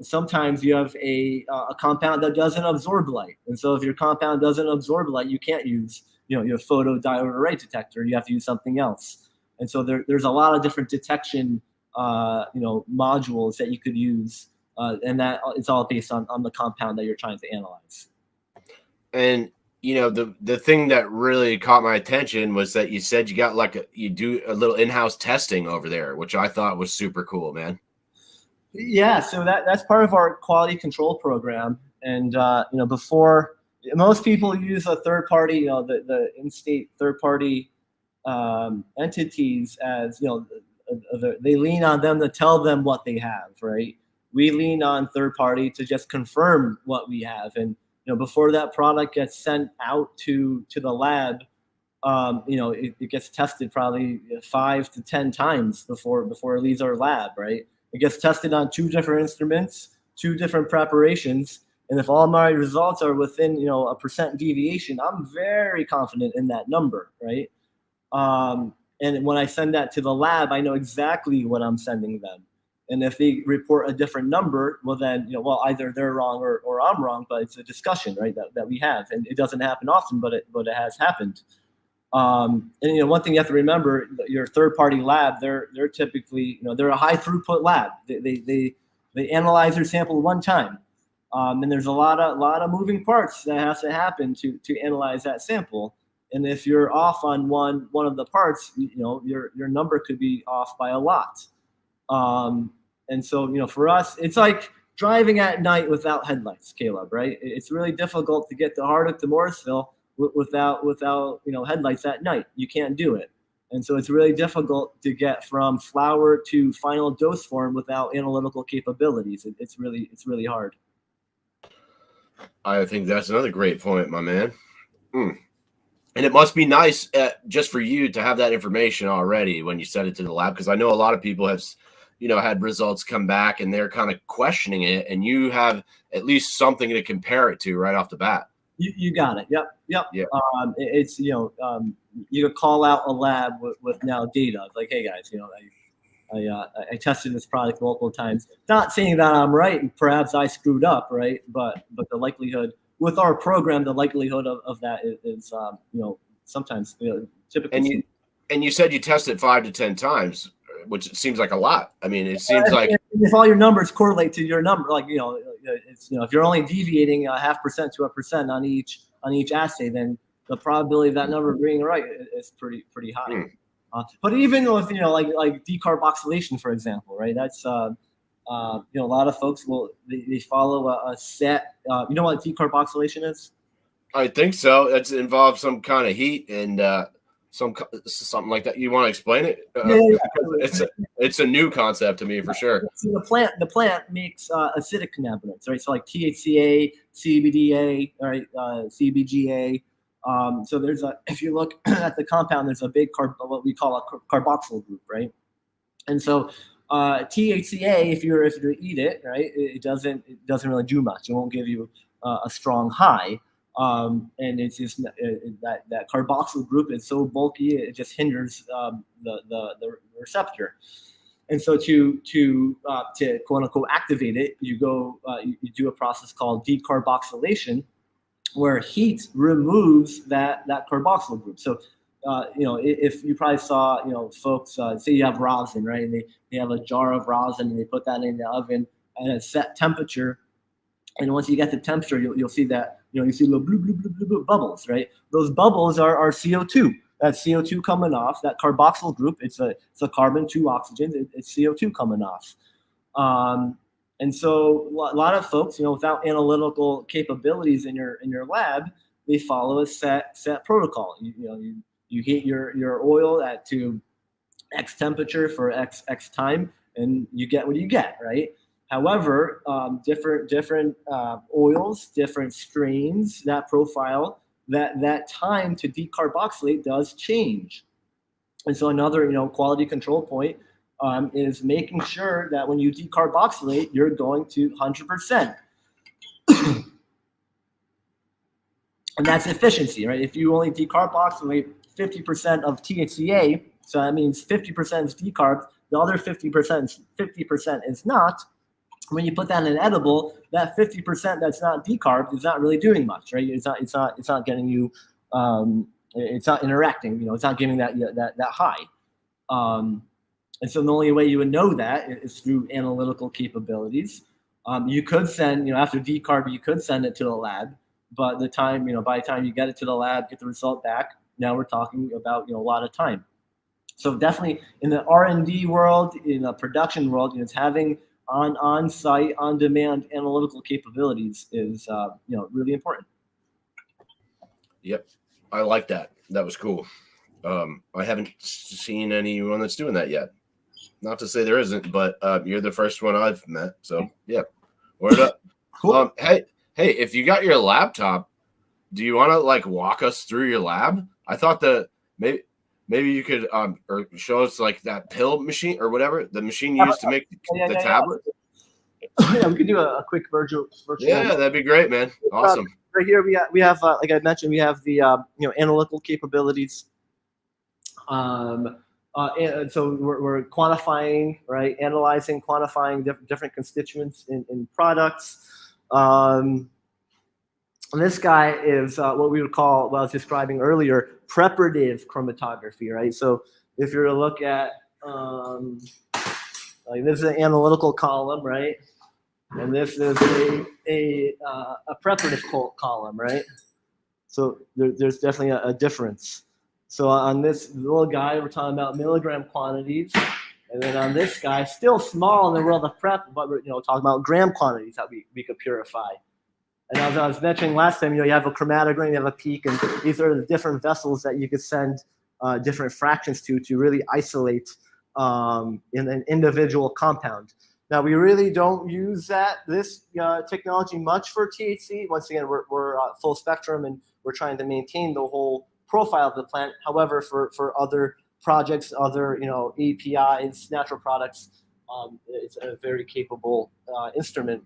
sometimes you have a compound that doesn't absorb light. And so if your compound doesn't absorb light, you can't use your photodiode array detector. You have to use something else. And so there's a lot of different detection modules that you could use, and that it's all based on the compound that you're trying to analyze. And the thing that really caught my attention was that you said you do a little in-house testing over there, which I thought was super cool, man. Yeah, so that's part of our quality control program. And before, most people use a third party, the in-state third party entities as they lean on them to tell them what they have, right? We lean on third party to just confirm what we have, and before that product gets sent out to the lab, it gets tested probably 5 to 10 times before it leaves our lab, right? It gets tested on 2 different instruments, 2 different preparations, and if all my results are within a % deviation, I'm very confident in that number, right? And when I send that to the lab, I know exactly what I'm sending them. And if they report a different number, well then either they're wrong or I'm wrong, but it's a discussion, right, that we have, and it doesn't happen often, but it has happened. And one thing you have to remember, your third-party lab, they're typically they're a high throughput lab. They analyze their sample one time, and there's a lot of moving parts that has to happen to analyze that sample. And if you're off on one of the parts, your number could be off by a lot. And so for us, it's like driving at night without headlights, Caleb, right? It's really difficult to get to Hardwick to Morrisville without headlights at night. You can't do it. And so it's really difficult to get from flower to final dose form without analytical capabilities. It's really hard. I think that's another great point, my man. And it must be nice just for you to have that information already when you send it to the lab, because I know a lot of people have, had results come back and they're kind of questioning it, and you have at least something to compare it to right off the bat. You got it. Yep. Yeah. It's you could call out a lab with now data like, hey guys, I tested this product multiple times. Not saying that I'm right, and perhaps I screwed up, right? But the likelihood with our program, the likelihood of that is sometimes typically. And you said you tested 5 to 10 times, which seems like a lot. I mean, it seems like if all your numbers correlate to your number, like it's if you're only deviating 0.5% to 1% on each assay, then the probability of that number being right is pretty high. But even with like decarboxylation, for example, right? That's a lot of folks they follow a set. You know what decarboxylation is? I think so. It involves some kind of heat and something like that. You want to explain it? Yeah. It's a new concept to me for sure. So the plant makes acidic cannabinoids, right? So like THCA, CBDA, right, CBGA. So there's if you look at the compound, there's a big what we call a carboxyl group, right? And so THCA, if you eat it, right, it doesn't really do much. It won't give you a strong high. And it's just that carboxyl group is so bulky, it just hinders the receptor. And so to quote unquote activate it, you do a process called decarboxylation, where heat removes that carboxyl group. So if you probably saw folks say you have rosin, right, and they have a jar of rosin and they put that in the oven at a set temperature, and once you get the temperature, you'll see that you see little blue bubbles, right? Those bubbles are CO2. That's CO2 coming off. That carboxyl group, it's a carbon, 2 oxygens. It's CO2 coming off. And so a lot of folks, without analytical capabilities in your lab, they follow a set protocol. You heat your oil to X temperature for X time, and you get what you get, right? However, different oils, different strains, that profile, that time to decarboxylate does change. And so another quality control point is making sure that when you decarboxylate, you're going to 100%. And that's efficiency, right? If you only decarboxylate 50% of THCA, so that means 50% is decarb, the other 50% is not. When you put that in an edible, that 50% that's not decarb is not really doing much, right? It's not getting you, it's not interacting. It's not giving that high. And so the only way you would know that is through analytical capabilities. You could send, after decarb, you could send it to the lab, but by the time you get it to the lab, get the result back, now we're talking about a lot of time. So definitely in the R&D world, in the production world, it's having on-site, on-demand analytical capabilities is really important. Yep, I like that. That was cool. I haven't seen anyone that's doing that yet. Not to say there isn't, but you're the first one I've met. So yeah, word up. Cool. Hey, if you got your laptop, do you want to walk us through your lab? I thought that maybe you could or show us that pill machine or whatever, the machine you used to make the tablet. Yeah, we could do a quick virtual. Yeah, that'd be great, man. Awesome. Right here we have like I mentioned, we have the analytical capabilities. And so we're quantifying, right? Analyzing, quantifying different constituents in products. And this guy is what we would call, what I was describing earlier, preparative chromatography, right? So if you're to look at, this is an analytical column, right? And this is a preparative column, right? So there's definitely a difference. So on this little guy, we're talking about milligram quantities. And then on this guy, still small in the world of prep, but we're talking about gram quantities that we could purify. And as I was mentioning last time, you have a chromatogram, you have a peak, and these are the different vessels that you could send different fractions to really isolate in an individual compound. Now, we really don't use this technology much for THC. Once again, we're full spectrum, and we're trying to maintain the whole profile of the plant. However, for other projects, other APIs, natural products, it's a very capable instrument.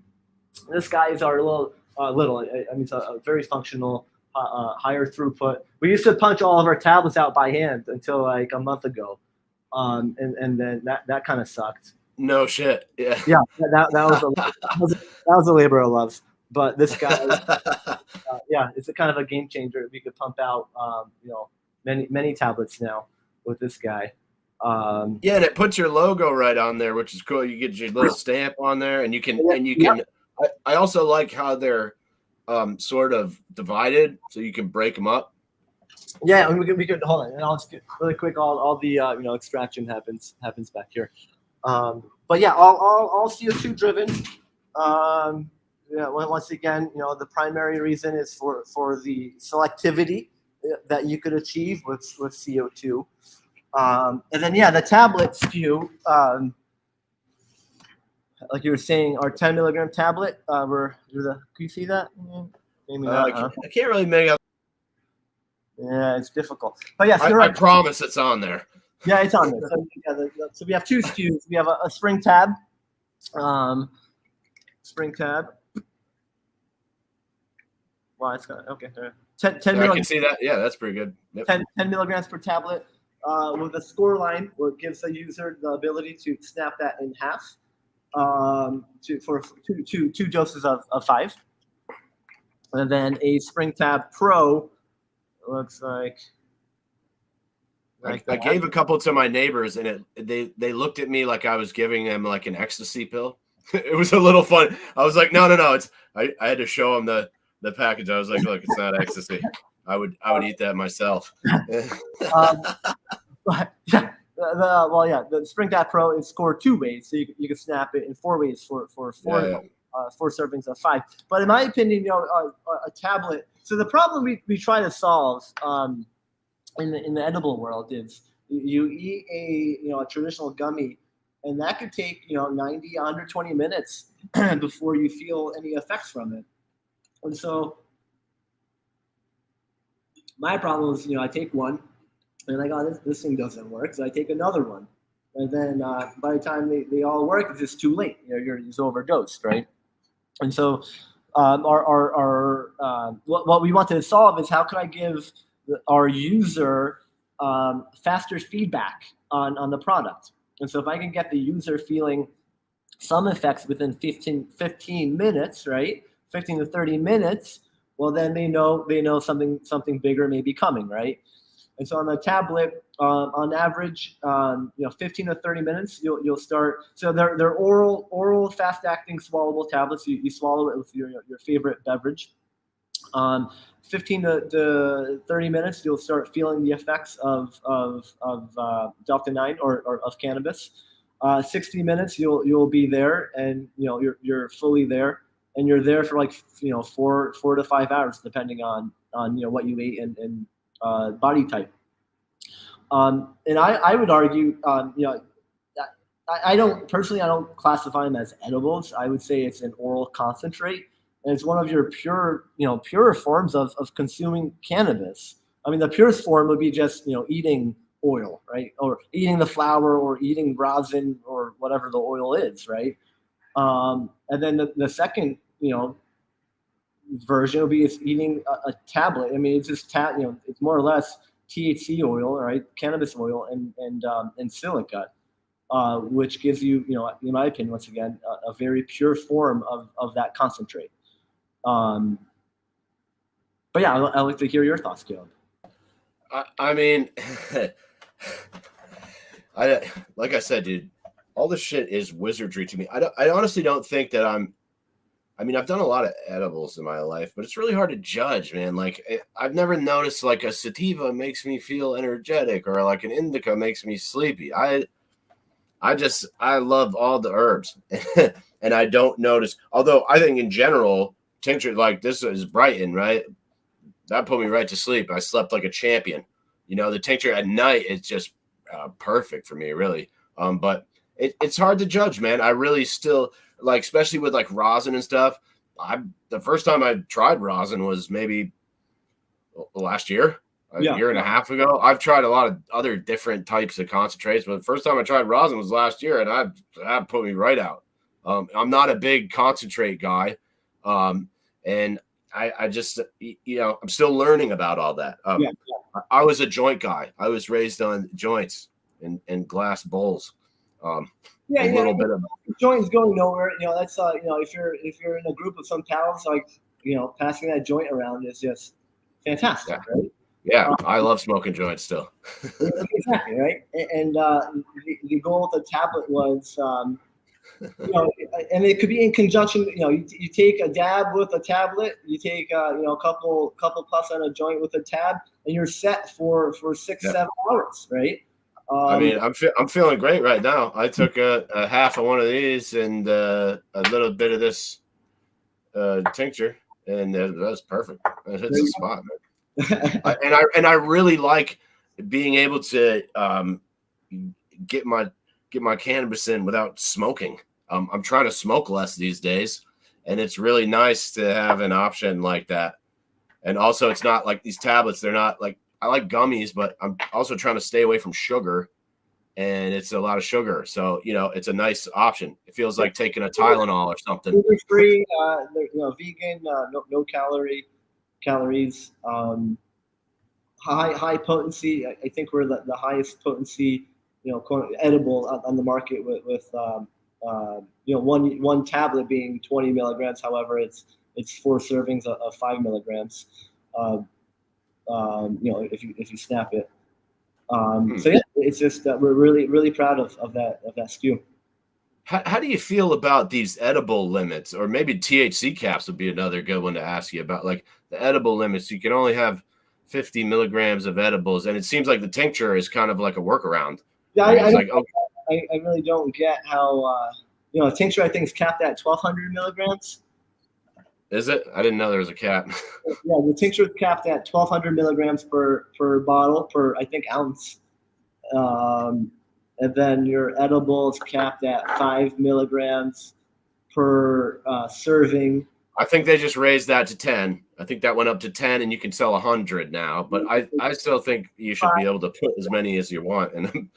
This guy is our little. I mean, it's a very functional, higher throughput. We used to punch all of our tablets out by hand until like a month ago, and then that kind of sucked. No shit. Yeah. Yeah, that was a labor of love. But this guy, yeah, it's a kind of a game changer. We could pump out, many tablets now with this guy. Yeah, and it puts your logo right on there, which is cool. You get your little stamp on there, and you can. I also like how they're sort of divided, so you can break them up. Yeah, and we could hold on, and I'll just get really quick. All the extraction happens back here. But yeah, all CO2 driven. Once again, the primary reason is for the selectivity that you could achieve with CO2. And then the tablet SKU, like you were saying, our 10 milligram tablet. Can you see that? Maybe not. I can't really make out. Yeah, it's difficult. But yes, I promise it's on there. Yeah, it's on there. So we have two SKUs. We have a spring tab. Spring tab. Wow, it's got okay. 10 milligrams. I can see that. Yeah, that's pretty good. Yep. 10 milligrams per tablet with a score line, where it gives the user the ability to snap that in half for two doses of 5. And then a Spring Tab Pro looks like. I gave a couple to my neighbors, and they looked at me like I was giving them like an ecstasy pill. It was a little fun. I was like, no. I had to show them the package. I was like, look, it's not ecstasy. I would eat that myself. But yeah, the Spring Tab Pro is scored 2 ways, so you can snap it in 4 ways for 4 servings of 5. But in my opinion, a tablet. So the problem we try to solve in the edible world is you eat a traditional gummy, and that could take 90, 120 minutes before you feel any effects from it. And so my problem is, I take one, and I go, this thing doesn't work, so I take another one, and then by the time they all work, it's just too late. You're just overdosed, right? And so what we want to solve is how can I give our user faster feedback on the product. And so if I can get the user feeling some effects within 15 minutes, right? 15 to 30 minutes, well, then they know something bigger may be coming, right? And so on the tablet, on average, 15 to 30 minutes, you'll start. So they're oral fast-acting swallowable tablets. You swallow it with your favorite beverage. 15 to 30 minutes, you'll start feeling the effects of Delta 9 or of cannabis. 60 minutes, you'll be there, and you're fully there, and you're there for like 4 to 5 hours, depending on what you ate and body type. And I would argue, I don't classify them as edibles. I would say it's an oral concentrate. And it's one of your purer forms of consuming cannabis. I mean, the purest form would be just, eating oil, right? Or eating the flower, or eating rosin, or whatever the oil is, right? And then the second, version would be it's eating a tablet. I mean, it's just it's more or less THC oil, right? Cannabis oil and silica, which gives you, in my opinion, once again, a very pure form of that concentrate. But yeah, I'd like to hear your thoughts, Caleb. I mean, like I said, dude, all this shit is wizardry to me. I honestly don't think that I've done a lot of edibles in my life, but it's really hard to judge, man. Like, I've never noticed like a sativa makes me feel energetic, or like an indica makes me sleepy. I love all the herbs, and I don't notice. Although I think in general, tincture like this is Brighton, right? That put me right to sleep. I slept like a champion. The tincture at night is just perfect for me, really. But it's hard to judge, man. I really still like, especially with like rosin and stuff. The first time I tried rosin was maybe last year. a year and a half ago. I've tried a lot of other different types of concentrates, but the first time I tried rosin was last year, and that put me right out. I'm not a big concentrate guy, and I just, I'm still learning about all that. I was a joint guy. I was raised on joints and glass bowls. A little bit of joints going nowhere. That's if you're in a group of some pals, like passing that joint around is just fantastic, right? Yeah, I love smoking joints still. Exactly, right. And the goal with the tablet was, and it could be in conjunction. You take a dab with a tablet, you take a couple puffs on a joint with a tab, and you're set for 6-7 hours, right? I mean, I'm feeling great right now. I took a half of one of these and a little bit of this tincture, and that's perfect. It hits the spot, man. I really like being able to get my cannabis in without smoking. I'm trying to smoke less these days, and it's really nice to have an option like that. And also, it's not like these tablets. They're not like, I like gummies, but I'm also trying to stay away from sugar, and it's a lot of sugar. So, it's a nice option. It feels like taking a Tylenol or something. Sugar-free, vegan, no calories, high potency. I think we're the highest potency, edible on the market with one tablet being 20 milligrams. However, it's 4 servings of 5 milligrams. If you snap it. So yeah, it's just we're really proud of that SKU. How do you feel about these edible limits, or maybe THC caps would be another good one to ask you about, like the edible limits? You can only have 50 milligrams of edibles, and it seems like the tincture is kind of like a workaround. Yeah, I really don't get how tincture I think is capped at 1,200 milligrams. Is it? I didn't know there was a cap. Yeah, the tincture is capped at 1,200 milligrams per bottle per, I think, ounce. And then your edible is capped at 5 milligrams per serving. I think they just raised that to 10. I think that went up to 10, and you can sell 100 now. But I still think you should be able to put as many as you want. And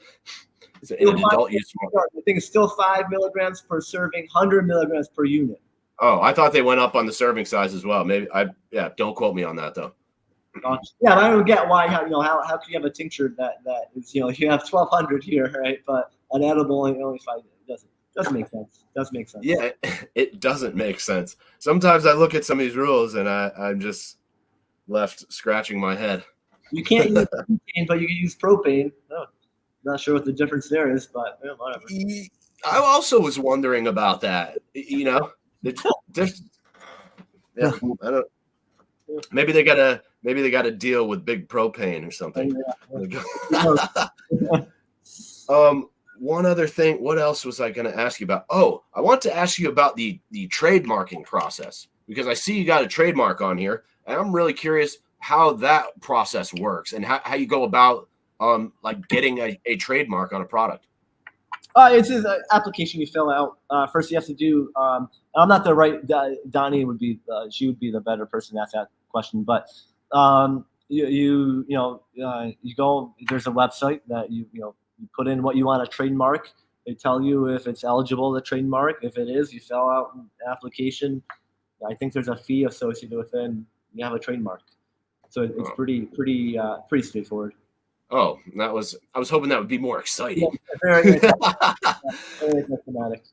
in an adult use. I think it's still 5 milligrams per serving, 100 milligrams per unit. Oh, I thought they went up on the serving size as well. Maybe don't quote me on that though. Yeah, I don't get why. How could you have a tincture that is you have 1,200 here, right? But an edible only 5. Doesn't make sense. Doesn't make sense. Yeah, it doesn't make sense. Sometimes I look at some of these rules and I'm just left scratching my head. You can't use butane, but you can use propane. Oh, not sure what the difference there is, but whatever. I also was wondering about that. I don't. Maybe they gotta deal with big propane or something. One other thing. What else was I going to ask you about? Oh, I want to ask you about the trademarking process, because I see you got a trademark on here, and I'm really curious how that process works and how you go about like getting a trademark on a product. It's an application you fill out. First, you have to do. I'm not the right. Donnie would be. She would be the better person to ask that question. But you go. There's a website that you put in what you want to trademark. They tell you if it's eligible to trademark. If it is, you fill out an application. I think there's a fee associated with it, and you have a trademark. So it's pretty straightforward. Oh, I was hoping that would be more exciting. Yeah, very thematic.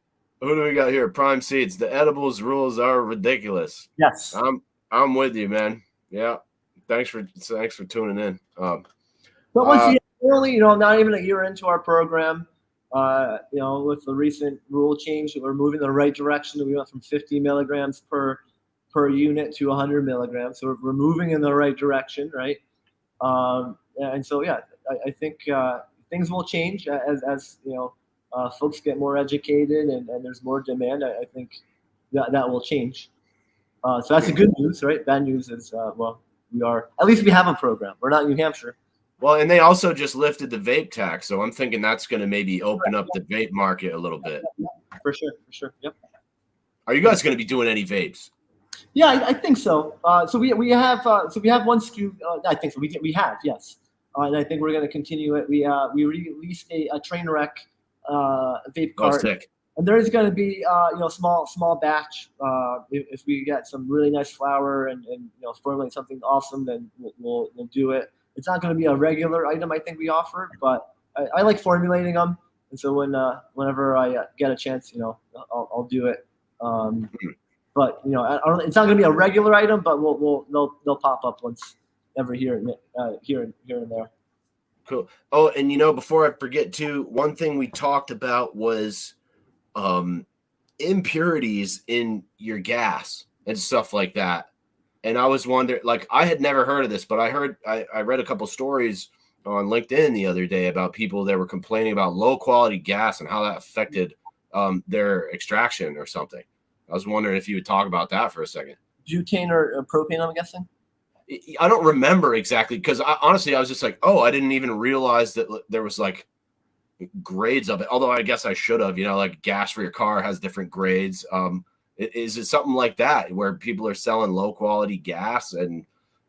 Who do we got here? Prime Seeds. The edibles rules are ridiculous. Yes. I'm with you, man. Yeah. Thanks for tuning in. But once early, not even a year into our program, with the recent rule change, we're moving in the right direction. We went from 50 milligrams per unit to 100 milligrams. So we're moving in the right direction, right? And so, yeah, I think things will change as folks get more educated and there's more demand. I think that will change. So that's the good news, right? Bad news is, at least we have a program. We're not New Hampshire. Well, and they also just lifted the vape tax, so I'm thinking that's going to maybe open up the vape market a little bit. For sure. Yep. Are you guys going to be doing any vapes? Yeah, I think so. So we have one SKU. I think so. We have, yes, and I think we're going to continue it. We released a train wreck vape Oh, cart, sick. and there is going to be small batch. If we get some really nice flower and formulate something awesome, then we'll do it. It's not going to be a regular item I think we offer, but I like formulating them, and so whenever I get a chance, I'll do it. But it's not going to be a regular item, but they'll pop up once every here and there. Cool. Oh, and before I forget too, one thing we talked about was impurities in your gas and stuff like that. And I was wondering, like, I had never heard of this, but I read a couple stories on LinkedIn the other day about people that were complaining about low quality gas and how that affected their extraction or something. I was wondering if you would talk about that for a second. Butane or propane, I'm guessing? I don't remember exactly because honestly, I was just like, oh, I didn't even realize that there was like grades of it. Although I guess I should have, like gas for your car has different grades. Is it something like that where people are selling low quality gas and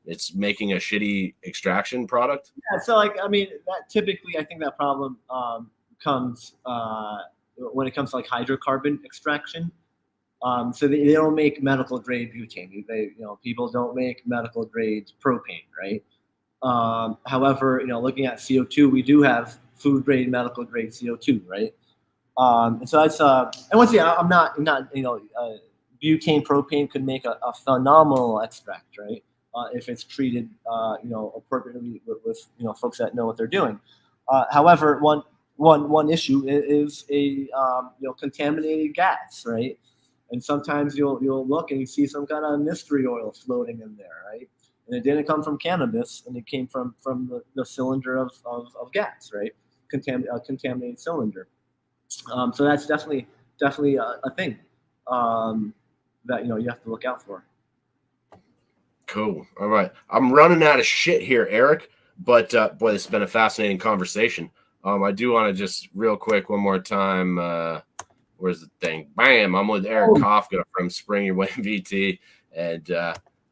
it's making a shitty extraction product? Yeah. So that typically, I think that problem comes when it comes to like hydrocarbon extraction. So they don't make medical grade butane. People don't make medical grade propane, right? However, looking at CO2, we do have food grade, medical grade CO2, right? And so that's and once again, I'm not butane propane could make a phenomenal extract, right? If it's treated, appropriately with folks that know what they're doing. However, one issue is a contaminated gas, right? And sometimes you'll look and you see some kind of mystery oil floating in there, right? And it didn't come from cannabis, and it came from the cylinder of gas, right? Contaminated cylinder. So that's definitely a thing that you have to look out for. Cool. All right, I'm running out of shit here, Eric. But boy, this has been a fascinating conversation. I do want to just real quick one more time. Where's the thing? Bam! I'm with Eric Kawka from Spring Your Way VT, and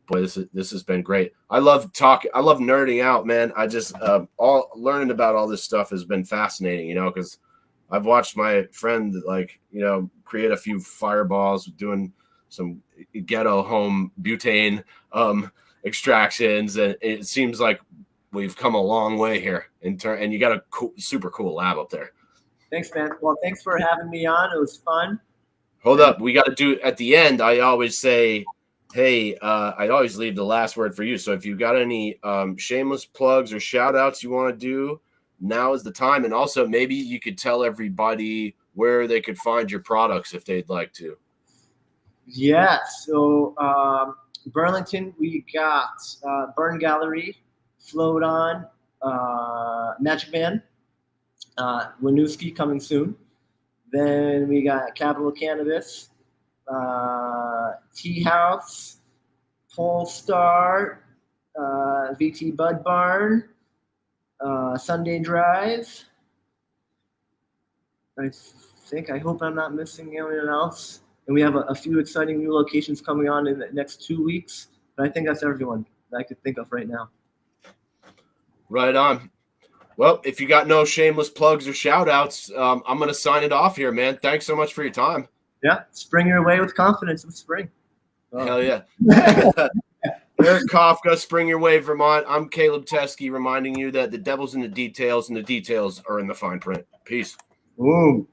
boy, this has been great. I love talking. I love nerding out, man. I just all learning about all this stuff has been fascinating, because I've watched my friend create a few fireballs doing some ghetto home butane extractions, and it seems like we've come a long way here and you got a super cool lab up there. Thanks, man. Well, thanks for having me on. It was fun. Hold up. We got to do at the end. I always say, hey, I always leave the last word for you. So if you got any shameless plugs or shout outs you want to do, now is the time. And also maybe you could tell everybody where they could find your products if they'd like to. Yeah. So Burlington, we got Burn Gallery, Float On, Magic Man. Winooski coming soon. Then we got Capital Cannabis, Tea House, Polestar, VT Bud Barn, Sunday Drive. I hope I'm not missing anyone else. And we have a few exciting new locations coming on in the next 2 weeks. But I think that's everyone that I could think of right now. Right on. Well, if you got no shameless plugs or shout outs, I'm going to sign it off here, man. Thanks so much for your time. Yeah. Spring your way with confidence in spring. Hell yeah. Eric Kawka, Spring Your Way, Vermont. I'm Caleb Teskey, reminding you that the devil's in the details and the details are in the fine print. Peace. Ooh.